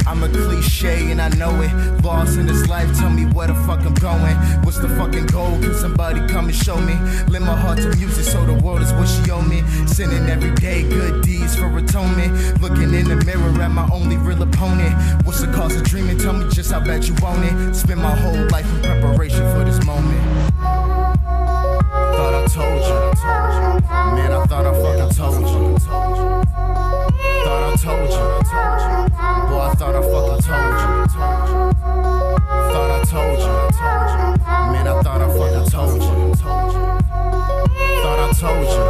I'm a cliche and I know it. Lost in this life, tell me where the fuck I'm going. What's the fucking goal? Can somebody come and show me? Lend my heart to music so the world is what she owe me. Sinning every day, good deeds for atonement. Looking in the mirror at my only real opponent. What's the cause of dreaming? Tell me just how bad you want it. Spend my whole life in preparation for this moment. Thought I told you. Man, I thought I fucking told you. Thought I told you. Boy, I thought I fucking told you. Thought I told you. Man, I thought I fucking told you. Thought I told you.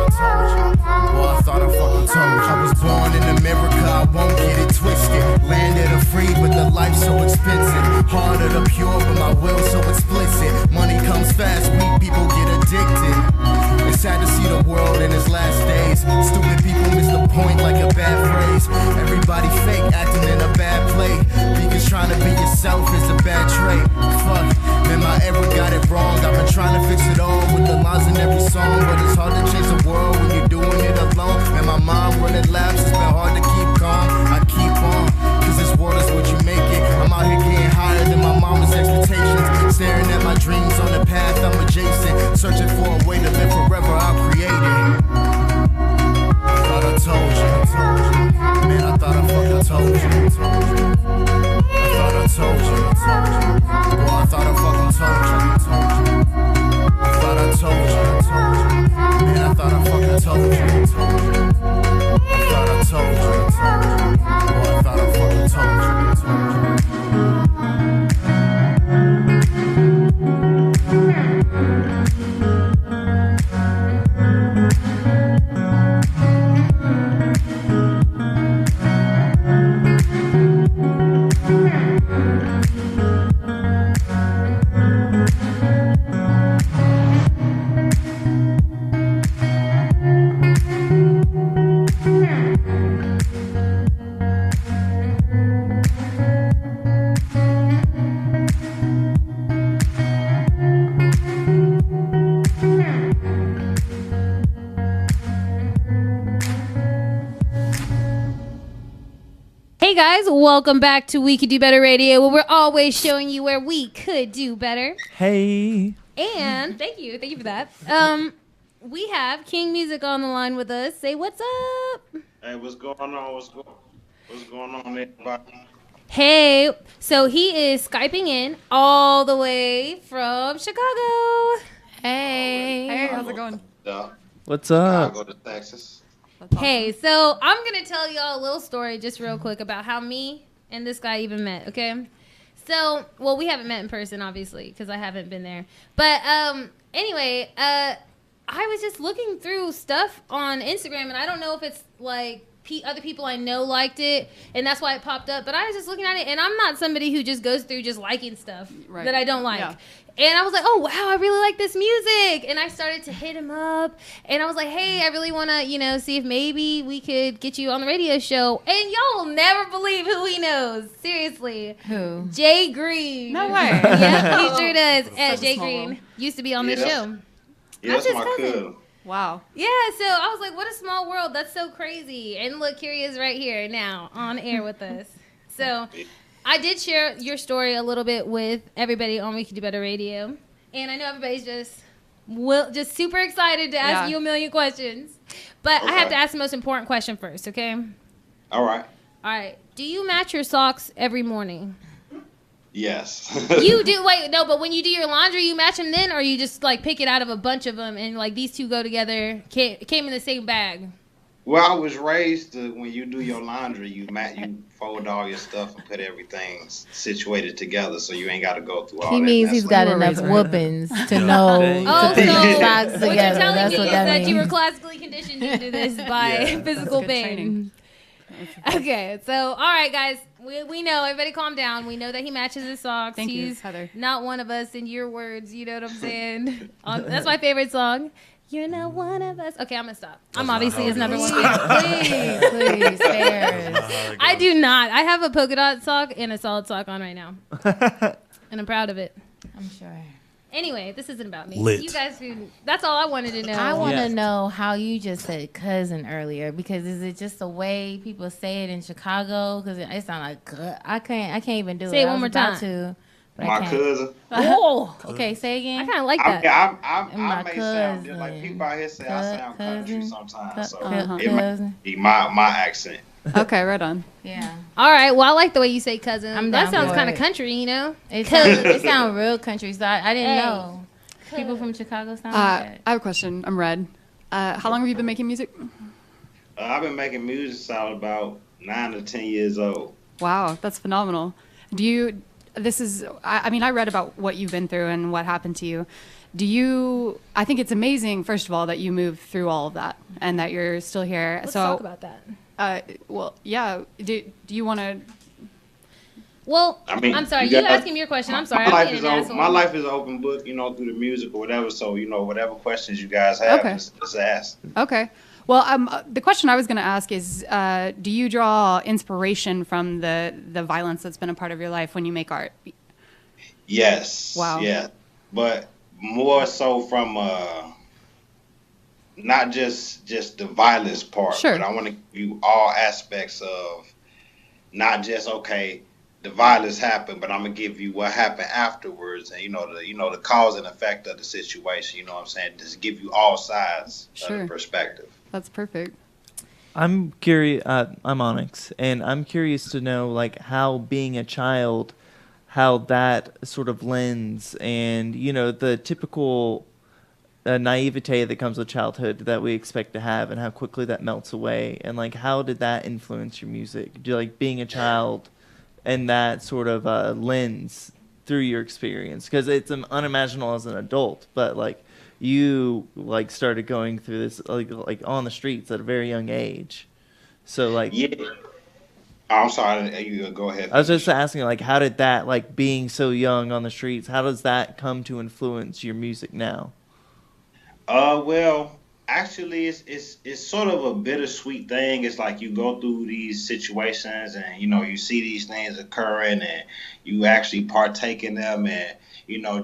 Boy, I thought I fucking told you. I was born in America, I won't get it twisted. Landed a free, but the life so expensive. Heart of the pure, but my will so explicit. Money comes fast, weak people get addicted. It's sad to see the world in its last days. Stupid people miss the point like a bad phrase. Everybody fake, acting in a bad play. Because trying to be yourself is a bad trait. Fuck, man, I ever got it wrong. I've been trying to fix it all with the lines in every song. But it's hard to change the world when you're doing it alone. Man, my mind running laps, it's been hard to keep calm. I keep on, cause this world is what you make it. I'm out here getting higher than my mama's expectations. Staring at my dreams on the path I'm adjacent. Searching for a way to live forever, I'll create it. Thought I told you. Man, I thought I fucking told you. I thought I told you. Boy, I thought I fucking told you. I thought I told you. Man, I thought I fucking told you. I thought I told you. Boy, I thought I fucking told you.
Hey guys, welcome back to We Could Do Better Radio, where we're always showing you where we could do better.
Hey.
And thank you for that. We have King Music on the line with us. Say what's up.
Hey, what's going on? What's going on, everybody?
Hey, so he is Skyping in all the way from Chicago.
Hey, how's it going?
What's up?
Chicago to Texas.
Hey, so I'm going to tell y'all a little story just real quick about how me and this guy even met, okay? So, well, we haven't met in person, obviously, because I haven't been there. But anyway, I was just looking through stuff on Instagram, and I don't know if it's like other people I know liked it, and that's why it popped up. But I was just looking at it, and I'm not somebody who just goes through just liking stuff that I don't like. Yeah. And I was like, oh, wow, I really like this music. And I started to hit him up. And I was like, hey, I really want to, see if maybe we could get you on the radio show. And y'all will never believe who he knows. Seriously.
Who?
Jay Green.
No way.
Yeah, he sure does. Jay Green used to be on this show.
Yeah, that's my cousin.
Wow.
Yeah, so I was like, what a small world. That's so crazy. And look, here he is right here now on air with us. So I did share your story a little bit with everybody on We Could Do Better Radio. And I know everybody's just super excited to ask you a million questions. But I have to ask the most important question first, okay?
All right.
All right. Do you match your socks every morning?
Yes.
You do? Wait, no, but when you do your laundry, you match them then? Or you just, pick it out of a bunch of them and, these two go together, came in the same bag?
Well, I was raised to when you do your laundry, you fold all your stuff and put everything situated together, so you ain't got to go through all
He
that.
means he's got enough whoopings to know
Oh,
to put
so
these socks
what you're
together.
telling
That's
me
what
is
that
that
means.
you were classically conditioned to do this by physical
Good
pain.
training.
Okay, so all right, guys, we know. Everybody, calm down. We know that he matches his socks.
Thank you,
He's
Heather.
not one of us. In your words, you know what I'm saying. That's my favorite song. You're not one of us. Okay, I'm gonna stop. I'm
not
obviously
how
his
it
number
goes.
one fan.
Please, spare us.
I do not. I have a polka dot sock and a solid sock on right now, and I'm proud of it.
I'm sure.
Anyway, this isn't about me.
Lit.
You guys, that's all I wanted to know.
I want to
Yes.
know how you just said cousin earlier, because is it just the way people say it in Chicago? Because it sounds like I can't even do it.
Say it
I
one
was
more
about
time.
to, but I
My
can't.
cousin.
Oh, okay. Say
I
again.
kind of like
I,
that.
I
My
may sound just like
cousin.
people out here say I sound country
Cousin.
sometimes, so
Uh-huh.
it might be my accent.
Okay, right on.
Yeah,
All right. Well, I like the way you say cousin.
I'm
That
down
sounds
for
kind of
it.
country, you know.
it sound real country. So I didn't
Hey.
know. People from Chicago sound like that.
I have a question. I'm Red. How long have you been making music?
I've been making music since I was about 9 to 10 years old.
Wow, that's phenomenal. Do you? This is. I mean, I read about what you've been through and what happened to you. Do you? I think it's amazing, first of all, that you moved through all of that and that you're still here.
Let's
so,
talk about that.
well, yeah. Do you want to?
Well,
I mean,
I'm sorry.
you
You
got-
asked him your question. I'm sorry.
My
I'm
life
being
is
an
open.
asshole.
My life is an open book, through the music or whatever. So, whatever questions you guys have,
Okay.
just ask.
Okay. Well, the question I was going to ask is, do you draw inspiration from the violence that's been a part of your life when you make art?
Yes.
Wow.
Yeah, but more so from not just the violence part,
Sure.
but I want to give you all aspects of not just the violence happened, but I'm gonna give you what happened afterwards, and the cause and effect of the situation. You know what I'm saying? Just give you all sides of
Sure.
the perspective.
That's perfect.
I'm curious. I'm Onyx, and I'm curious to know, like, how being a child, how that sort of lens, and the typical naivete that comes with childhood that we expect to have, and how quickly that melts away, and like, how did that influence your music? Do you like being a child, and that sort of lens through your experience? Because it's unimaginable as an adult, but like, you like started going through this like on the streets at a very young age. So like,
Yeah. I'm sorry. You go ahead.
I was just asking, like, how did that, like, being so young on the streets, how does that come to influence your music now?
Well, actually, it's sort of a bittersweet thing. It's like you go through these situations, and you see these things occurring, and you actually partake in them, and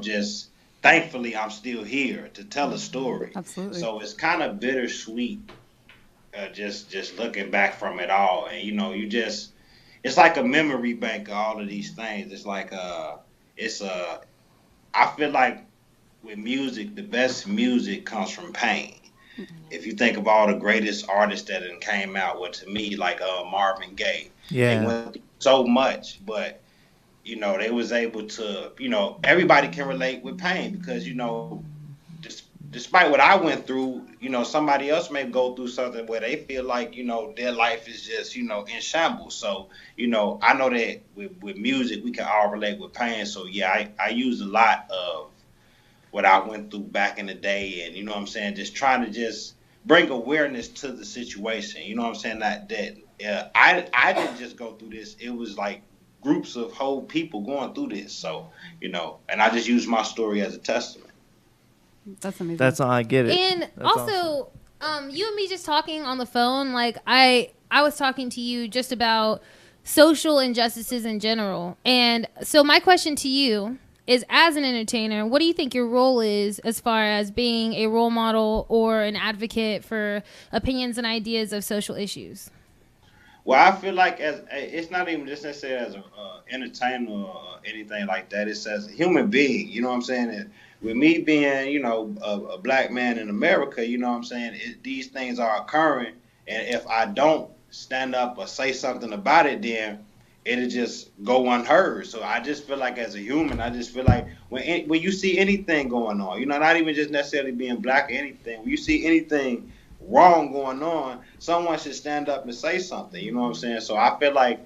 just thankfully I'm still here to tell a story.
Absolutely.
So it's kind of bittersweet, just looking back from it all, and it's like a memory bank of all of these things. It's like I feel like with music, the best music comes from pain. If you think of all the greatest artists that came out, well, to me, like Marvin Gaye,
Yeah.
they went through so much, but they was able to, everybody can relate with pain because despite what I went through, somebody else may go through something where they feel like their life is just in shambles. So I know that with music we can all relate with pain. So yeah, I use a lot of what I went through back in the day, and what I'm saying, just trying to just bring awareness to the situation. You know what I'm saying? That I didn't just go through this. It was like groups of whole people going through this. So and I just use my story as a testament.
That's amazing.
That's how I get it.
And
That's
also, you and me just talking on the phone, like I was talking to you just about social injustices in general. And so my question to you is, as an entertainer, what do you think your role is as far as being a role model or an advocate for opinions and ideas of social issues?
Well, I feel like it's not even just necessarily as an entertainer or anything like that. It's as a human being. You know what I'm saying? And with me being, a black man in America, you know what I'm saying? These things are occurring, and if I don't stand up or say something about it, then it'll just go unheard. So I just feel like as a human, I just feel like when you see anything going on, not even just necessarily being black or anything, when you see anything wrong going on, someone should stand up and say something. You know what I'm saying? So I feel like,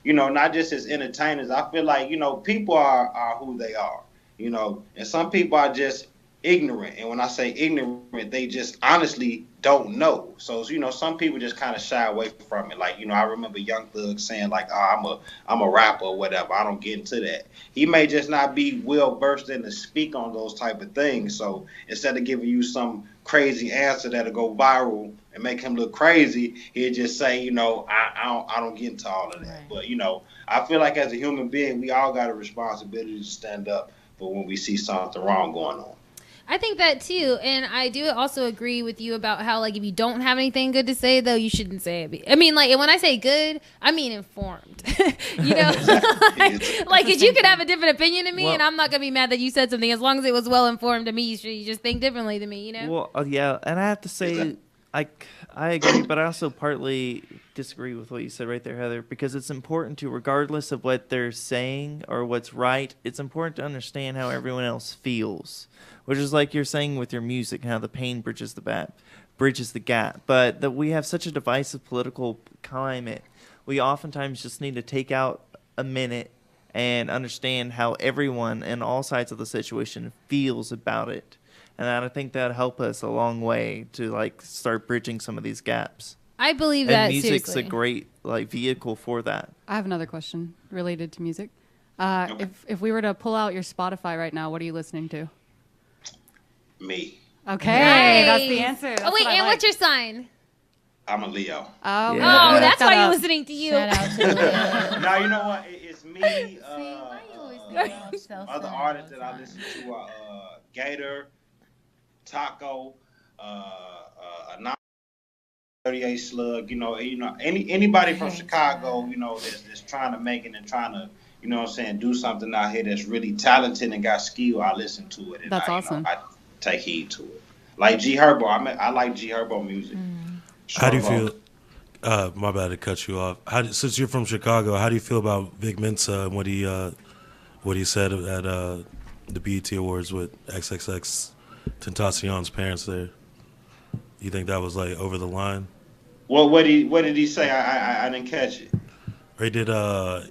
not just as entertainers, I feel like, people are who they are, and some people are just ignorant. And when I say ignorant, they just honestly don't know. So, some people just kind of shy away from it. Like, I remember Young Thug saying like, oh, I'm a rapper or whatever. I don't get into that. He may just not be well versed in to speak on those type of things. So instead of giving you some crazy answer that'll go viral and make him look crazy, he'll just say, I don't get into all of that. But, I feel like as a human being, we all got a responsibility to stand up for when we see something wrong going on.
I think that too, and I do also agree with you about how, like, if you don't have anything good to say, though, you shouldn't say it. I mean, like, and when I say good, I mean informed. like, cause you could have a different opinion than me, and I'm not gonna be mad that you said something as long as it was well informed to me. You just think differently than me,
Well, yeah, and I have to say, I agree, but I also partly disagree with what you said right there, Heather, because it's important to, regardless of what they're saying or what's right, it's important to understand how everyone else feels. Which is like you're saying with your music, how the pain bridges the gap. But that we have such a divisive political climate, we oftentimes just need to take out a minute and understand how everyone in all sides of the situation feels about it. And I think that'd help us a long way to like start bridging some of these gaps.
I believe that,
and music's
seriously.
a great like vehicle for that.
I have another question related to music. If we were to pull out your Spotify right now, what are you listening to?
Me.
Okay, that's the answer. That's
wait, and what's your sign?
I'm a Leo.
Oh,
yeah. Oh, that's why you're listening to you.
Shout out to Leo.
No, you know what? It's me. Other artists that I listen to are Gator, Taco, 38 Slug. Anybody from Chicago, that's trying to make it and trying to, do something out here that's really talented and got skill. I listen to it. And
that's awesome.
I take heed to it. Like G Herbo, I like G Herbo music.
How do you feel? My bad to cut you off. Since you're from Chicago, how do you feel about Vic Mensa and what he said at the BET Awards with XXX Tentacion's parents there? You think that was like over the line?
Well, what did he say? I didn't catch it.
He did was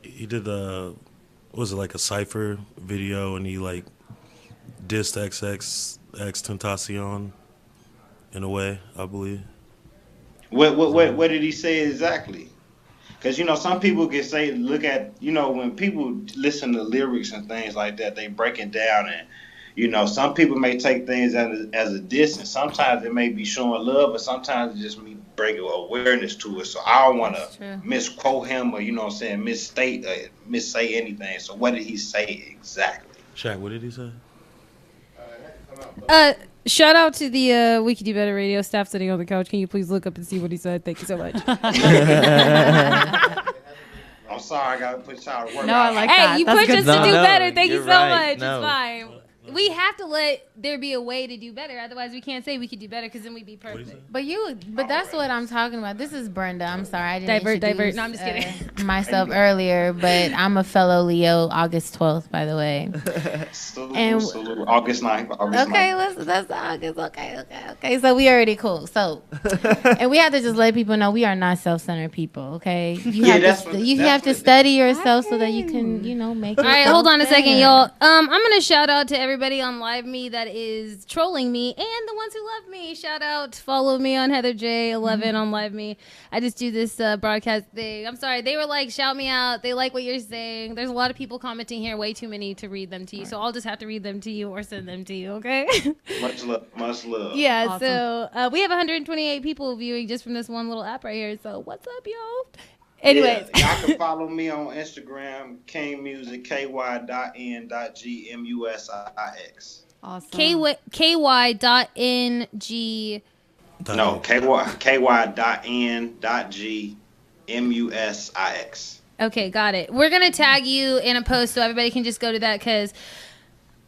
it like a cypher video, and he like dissed XXX Tentacion in a way, I believe.
What did he say exactly? Because some people can say, look at when people listen to lyrics and things like that, they break it down, and some people may take things as a diss, and sometimes it may be showing love, but sometimes it just me bringing awareness to it. So I don't want to misquote him or misstate, missay anything. So what did he say exactly?
Shaq, what did he say?
Shout out to the We Could Do Better radio staff sitting on the couch. Can you please look up and see what he said? Thank you so much.
I'm sorry, I gotta put y'all to work.
No, I like that.
Hey, you
That's
pushed us to do better. Thank you so much.
No.
It's fine. We have to let there be a way to do better. Otherwise, we can't say we could do better because then we'd be perfect.
But that's what I'm talking about. This is Brenda. I'm sorry, I didn't
divert. No, I'm just kidding.
Myself earlier, but I'm a fellow Leo. August 12th, by the way.
Salute. August 9th.
Okay, listen, that's August. Okay. So we already cool. So, and we have to just let people know we are not self-centered people. Okay, you have to study yourself so that you can, make.
All right, hold on a second, y'all. I'm gonna shout out to everybody on Live Me that is trolling me and the ones who love me. Shout out, follow me on Heather J11 on Live Me. I just do this broadcast thing. I'm sorry, they were like, shout me out. They like what you're saying. There's a lot of people commenting here, way too many to read them to you. So I'll just have to read them to you or send them to you, okay?
Much love.
Yeah,
awesome.
So we have 128 people viewing just from this one little app right here. So what's up, y'all? Anyways.
Yeah, y'all can follow me on Instagram, King Music, KY.N.G Musix.
Awesome.
KY.N.G.
No, KY.N.G Musix.
Okay, got it. We're going to tag you in a post so everybody can just go to that because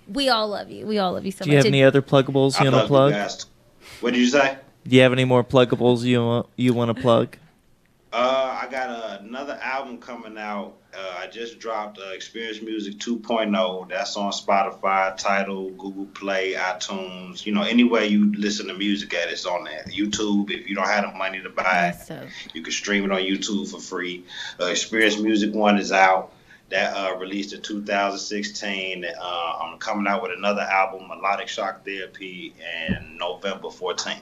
we all love you. We all love you so much.
Do you have any other pluggables you want to plug?
What did you say?
Do you have any more pluggables you want to plug?
I got another album coming out. I just dropped Experience Music 2.0. That's on Spotify, Tidal, Google Play, iTunes. You know, anywhere you listen to music at, it's on there. YouTube, if you don't have the money to buy it, you can stream it on YouTube for free. Experience Music 1 is out. That released in 2016. I'm coming out with another album, Melodic Shock Therapy, and November 14th.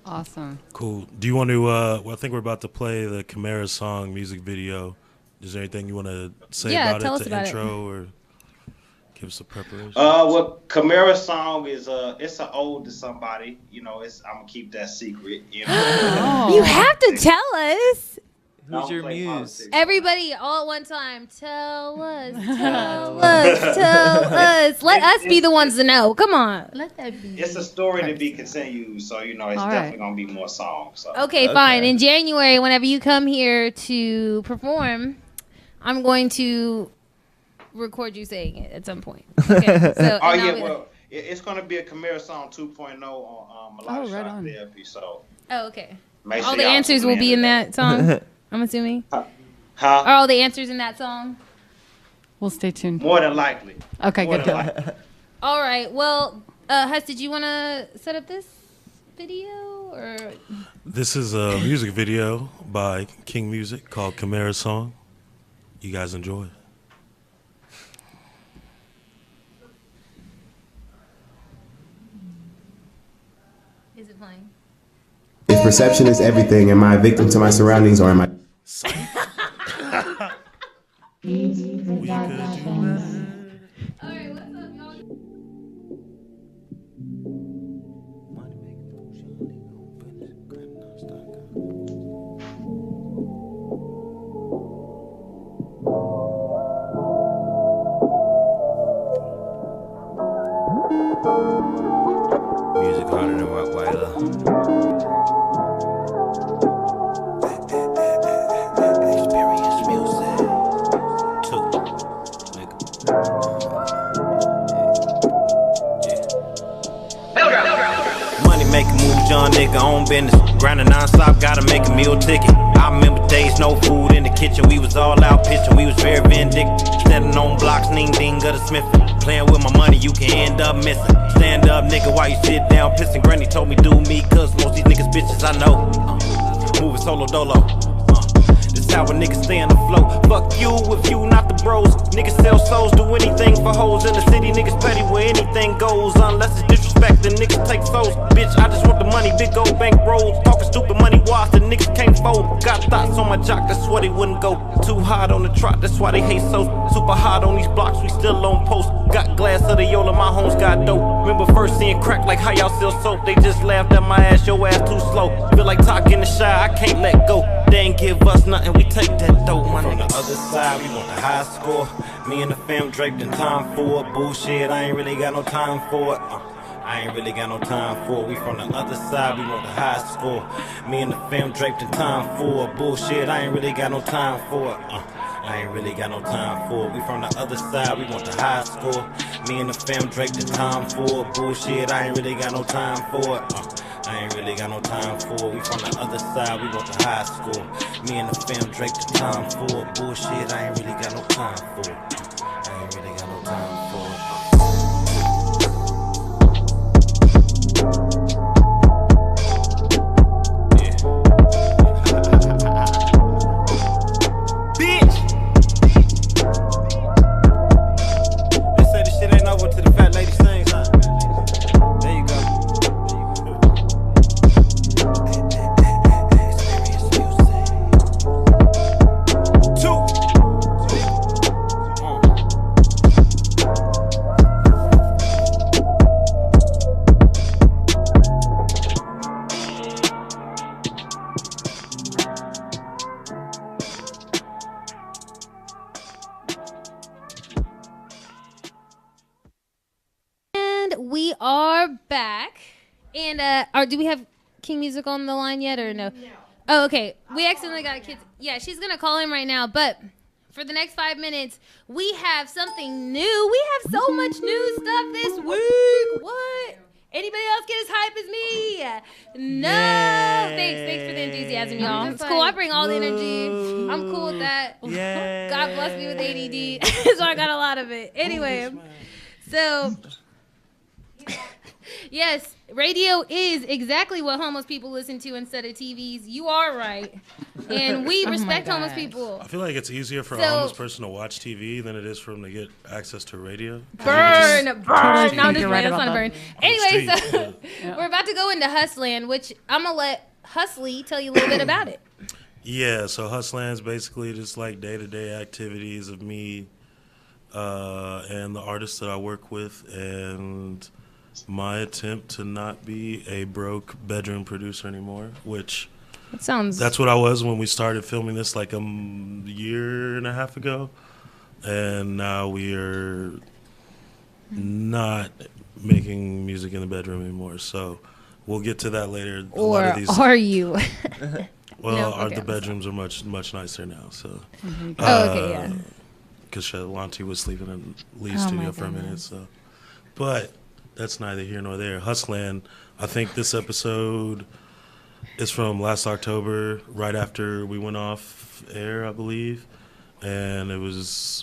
Awesome.
Cool. Do you want to, well, I think we're about to play the Camara song music video. Is there anything you want to say about
tell
it,
us
the
about
intro, or give us a preparation?
Well, Camara's song is, it's an ode to somebody. You know, I'm going to keep that secret. You know?
You have to tell us.
Who's your muse?
Everybody, all at one time. Tell us, tell us, tell us. Let us be the ones to know. Come on.
Let that be.
It's a story to be continued, so you know it's definitely gonna be more songs. So.
Okay, fine. In January, whenever you come here to perform, I'm going to record you saying it at some point. Okay. So,
it's gonna be a Camara song 2.0 on Melodic Shock Therapy. So.
Oh, okay.
All
the answers will be in that song. I'm assuming. Huh? Are all the answers in that song?
We'll stay tuned.
More than likely.
Okay, good.
All right. Well, Huss, did you want to set up this video or?
This is a music video by King Music called Camara Song. You guys enjoy it.
Is it playing?
If perception is everything, am I a victim to my surroundings or am I?
Music harder than Rottweiler. Young nigga on business, grinding non-stop, gotta make a meal ticket. I remember days, no food in the kitchen, we was all out pitching, we was very vindictive. Standing on blocks, ning ding of the Smith. Playing with my money, you can end up missing. Stand up, nigga, while you sit down, pissing. Granny told me do me, cause most these niggas bitches I know. Moving solo dolo. This how a nigga stay on the flow. Fuck you if you not the bros. Niggas sell souls, do anything for hoes in the city. Niggas petty where anything goes, unless it's disrespect. The niggas take souls. Bitch, I just want the money, big old bank rolls. Talking stupid money wash, the niggas can't fold. Got thoughts on my jock, that's why they wouldn't go too hard on the trot. That's why they hate so super hard on these blocks. We still on post. Got glass of the Yola, my homes got dope. Remember first seeing crack like how y'all sell soap. They just laughed at my ass, your ass too slow. Feel like talking the shy, I can't let go. They ain't give us nothing, we take that dope. From the other side, we want the high score. Me and the fam draped in time for it. Bullshit, I ain't really got no time for it. I ain't really got no time for it. We from the other side, we want the high score. Me and the fam draped in time for it. Bullshit, I ain't really got no time for it. I ain't really got no time for it. We from the other side, we want the high score. Me and the fam draped in time for it. Bullshit, I ain't really got no time for it. I ain't really got no time for it. We from the other side, we want the high score. Me and the fam draped the time for it. Bullshit, I ain't really got no time for it. I ain't really got no time for it.
We are back. And do we have King Music on the line yet or no? Oh, okay. We accidentally got a kid. Yeah, she's going to call him right now. But for the next 5 minutes, we have something new. We have so much new stuff this week. What? Anybody else get as hype as me? No.
Yay.
Thanks for the enthusiasm, y'all. It's cool. I bring all the energy. I'm cool with that.
Yay.
God bless me with ADD, so I got a lot of it. Anyway, so yes, radio is exactly what homeless people listen to instead of TVs. You are right, and we respect homeless people.
I feel like it's easier for a homeless person to watch TV than it is for them to get access to radio.
Burn. No, I'm just
You're
kidding.
right
That's
about
not a burn.
that.
Anyway, so
Yeah.
we're about to go into Hustland, which I'm gonna let Hustly tell you a little bit about it.
Yeah, so Hustland's basically just like day-to-day activities of me and the artists that I work with, and my attempt to not be a broke bedroom producer anymore, which that's what I was when we started filming this like a year and a half ago, and now we are not making music in the bedroom anymore. So we'll get to that later.
Or are you?
Well,
No? Okay,
the bedrooms are much nicer now. So,
okay, yeah.
Because Shalanti was sleeping in Lee's studio for a minute. So, but that's neither here nor there. Hustland. I think this episode is from last October, right after we went off air, I believe, and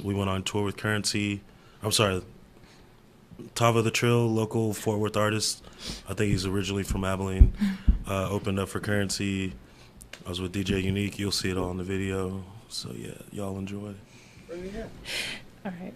we went on tour with Currency. I'm sorry. Tava the Trill, local Fort Worth artist. I think he's originally from Abilene. Opened up for Currency. I was with DJ Unique. You'll see it all in the video. So, yeah, y'all enjoy.
All right.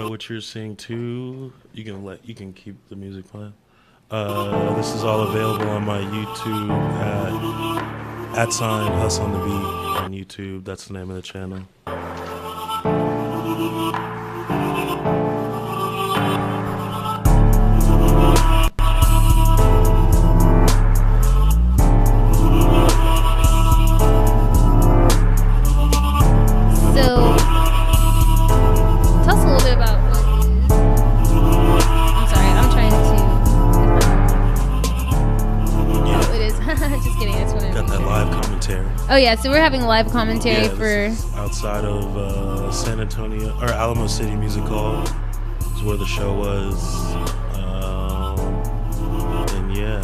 What you're seeing too, you can keep the music playing. This is all available on my YouTube at @Hus on the Beat on YouTube. That's the name of the channel.
Oh yeah, so we're having a live commentary for
outside of San Antonio or Alamo City Music Hall is where the show was, and yeah,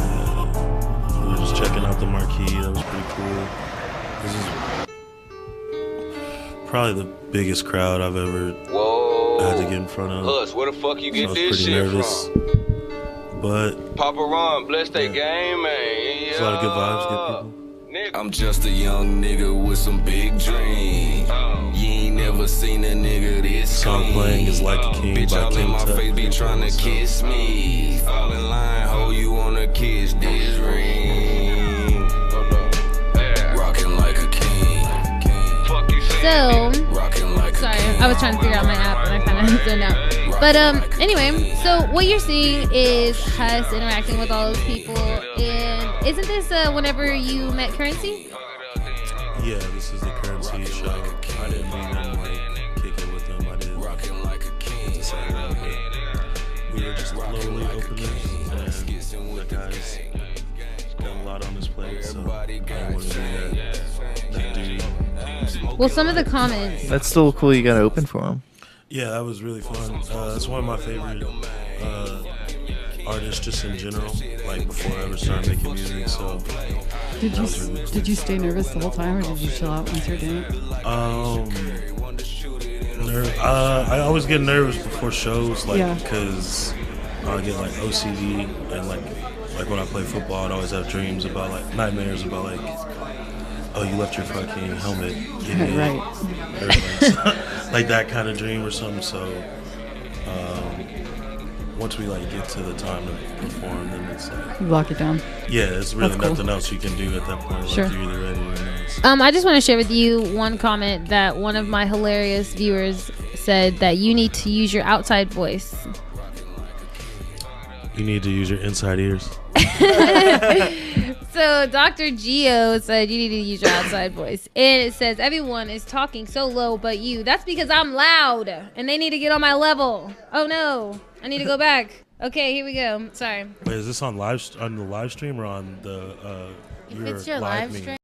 we were just checking out the marquee. That was pretty cool. This is probably the biggest crowd I've ever had to get in front of.
Hus, where the fuck you get this shit
nervous.
from?
But
Papa Ron, bless that game, man.
There's a lot of good vibes, good people.
I'm just a young nigga with some big dreams. You ain't never seen a nigga this
song playing is Like a King
bitch,
by
all in my face be trying to kiss me. Fall in line, ho, you wanna kiss this ring. Rockin' like a king.
so sorry, I was trying to figure out my app and I kind of zoned out. But anyway, so what you're seeing is Hus interacting with all those people. And isn't this whenever you met Currency?
Yeah, this is the Currency show. I didn't mean to kick it with them. I did to say that, but we were just lowly openers, and the guy's got a lot on his plate, so I didn't want to be that dude.
Well, some of the comments.
That's still cool. You got to open for him.
Yeah, that was really fun. It's one of my favorite artists just in general, like before I ever started making music. So
Did you stay nervous the whole time, or did you chill out once you're doing it?
I always get nervous before shows, like because I get like OCD, and like when I play football, I'd always have dreams about like nightmares about like, oh, you left your fucking helmet in me,
right?
Or like that kind of dream or something. So once we like get to the time to perform, then it's like
you lock it down.
Yeah, it's really
That's
nothing
cool.
else you can do at that point.
Sure.
Like, you're either ready or not.
I just want to share with you one comment that one of my hilarious viewers said, that you need to use your outside voice.
You need to use your inside ears.
So Dr. Gio said you need to use your outside voice. And it says, everyone is talking so low but you. That's because I'm loud and they need to get on my level. Oh no, I need to go back. Okay, here we go. Sorry.
Wait, is this on the live stream or on the
If it's your live stream.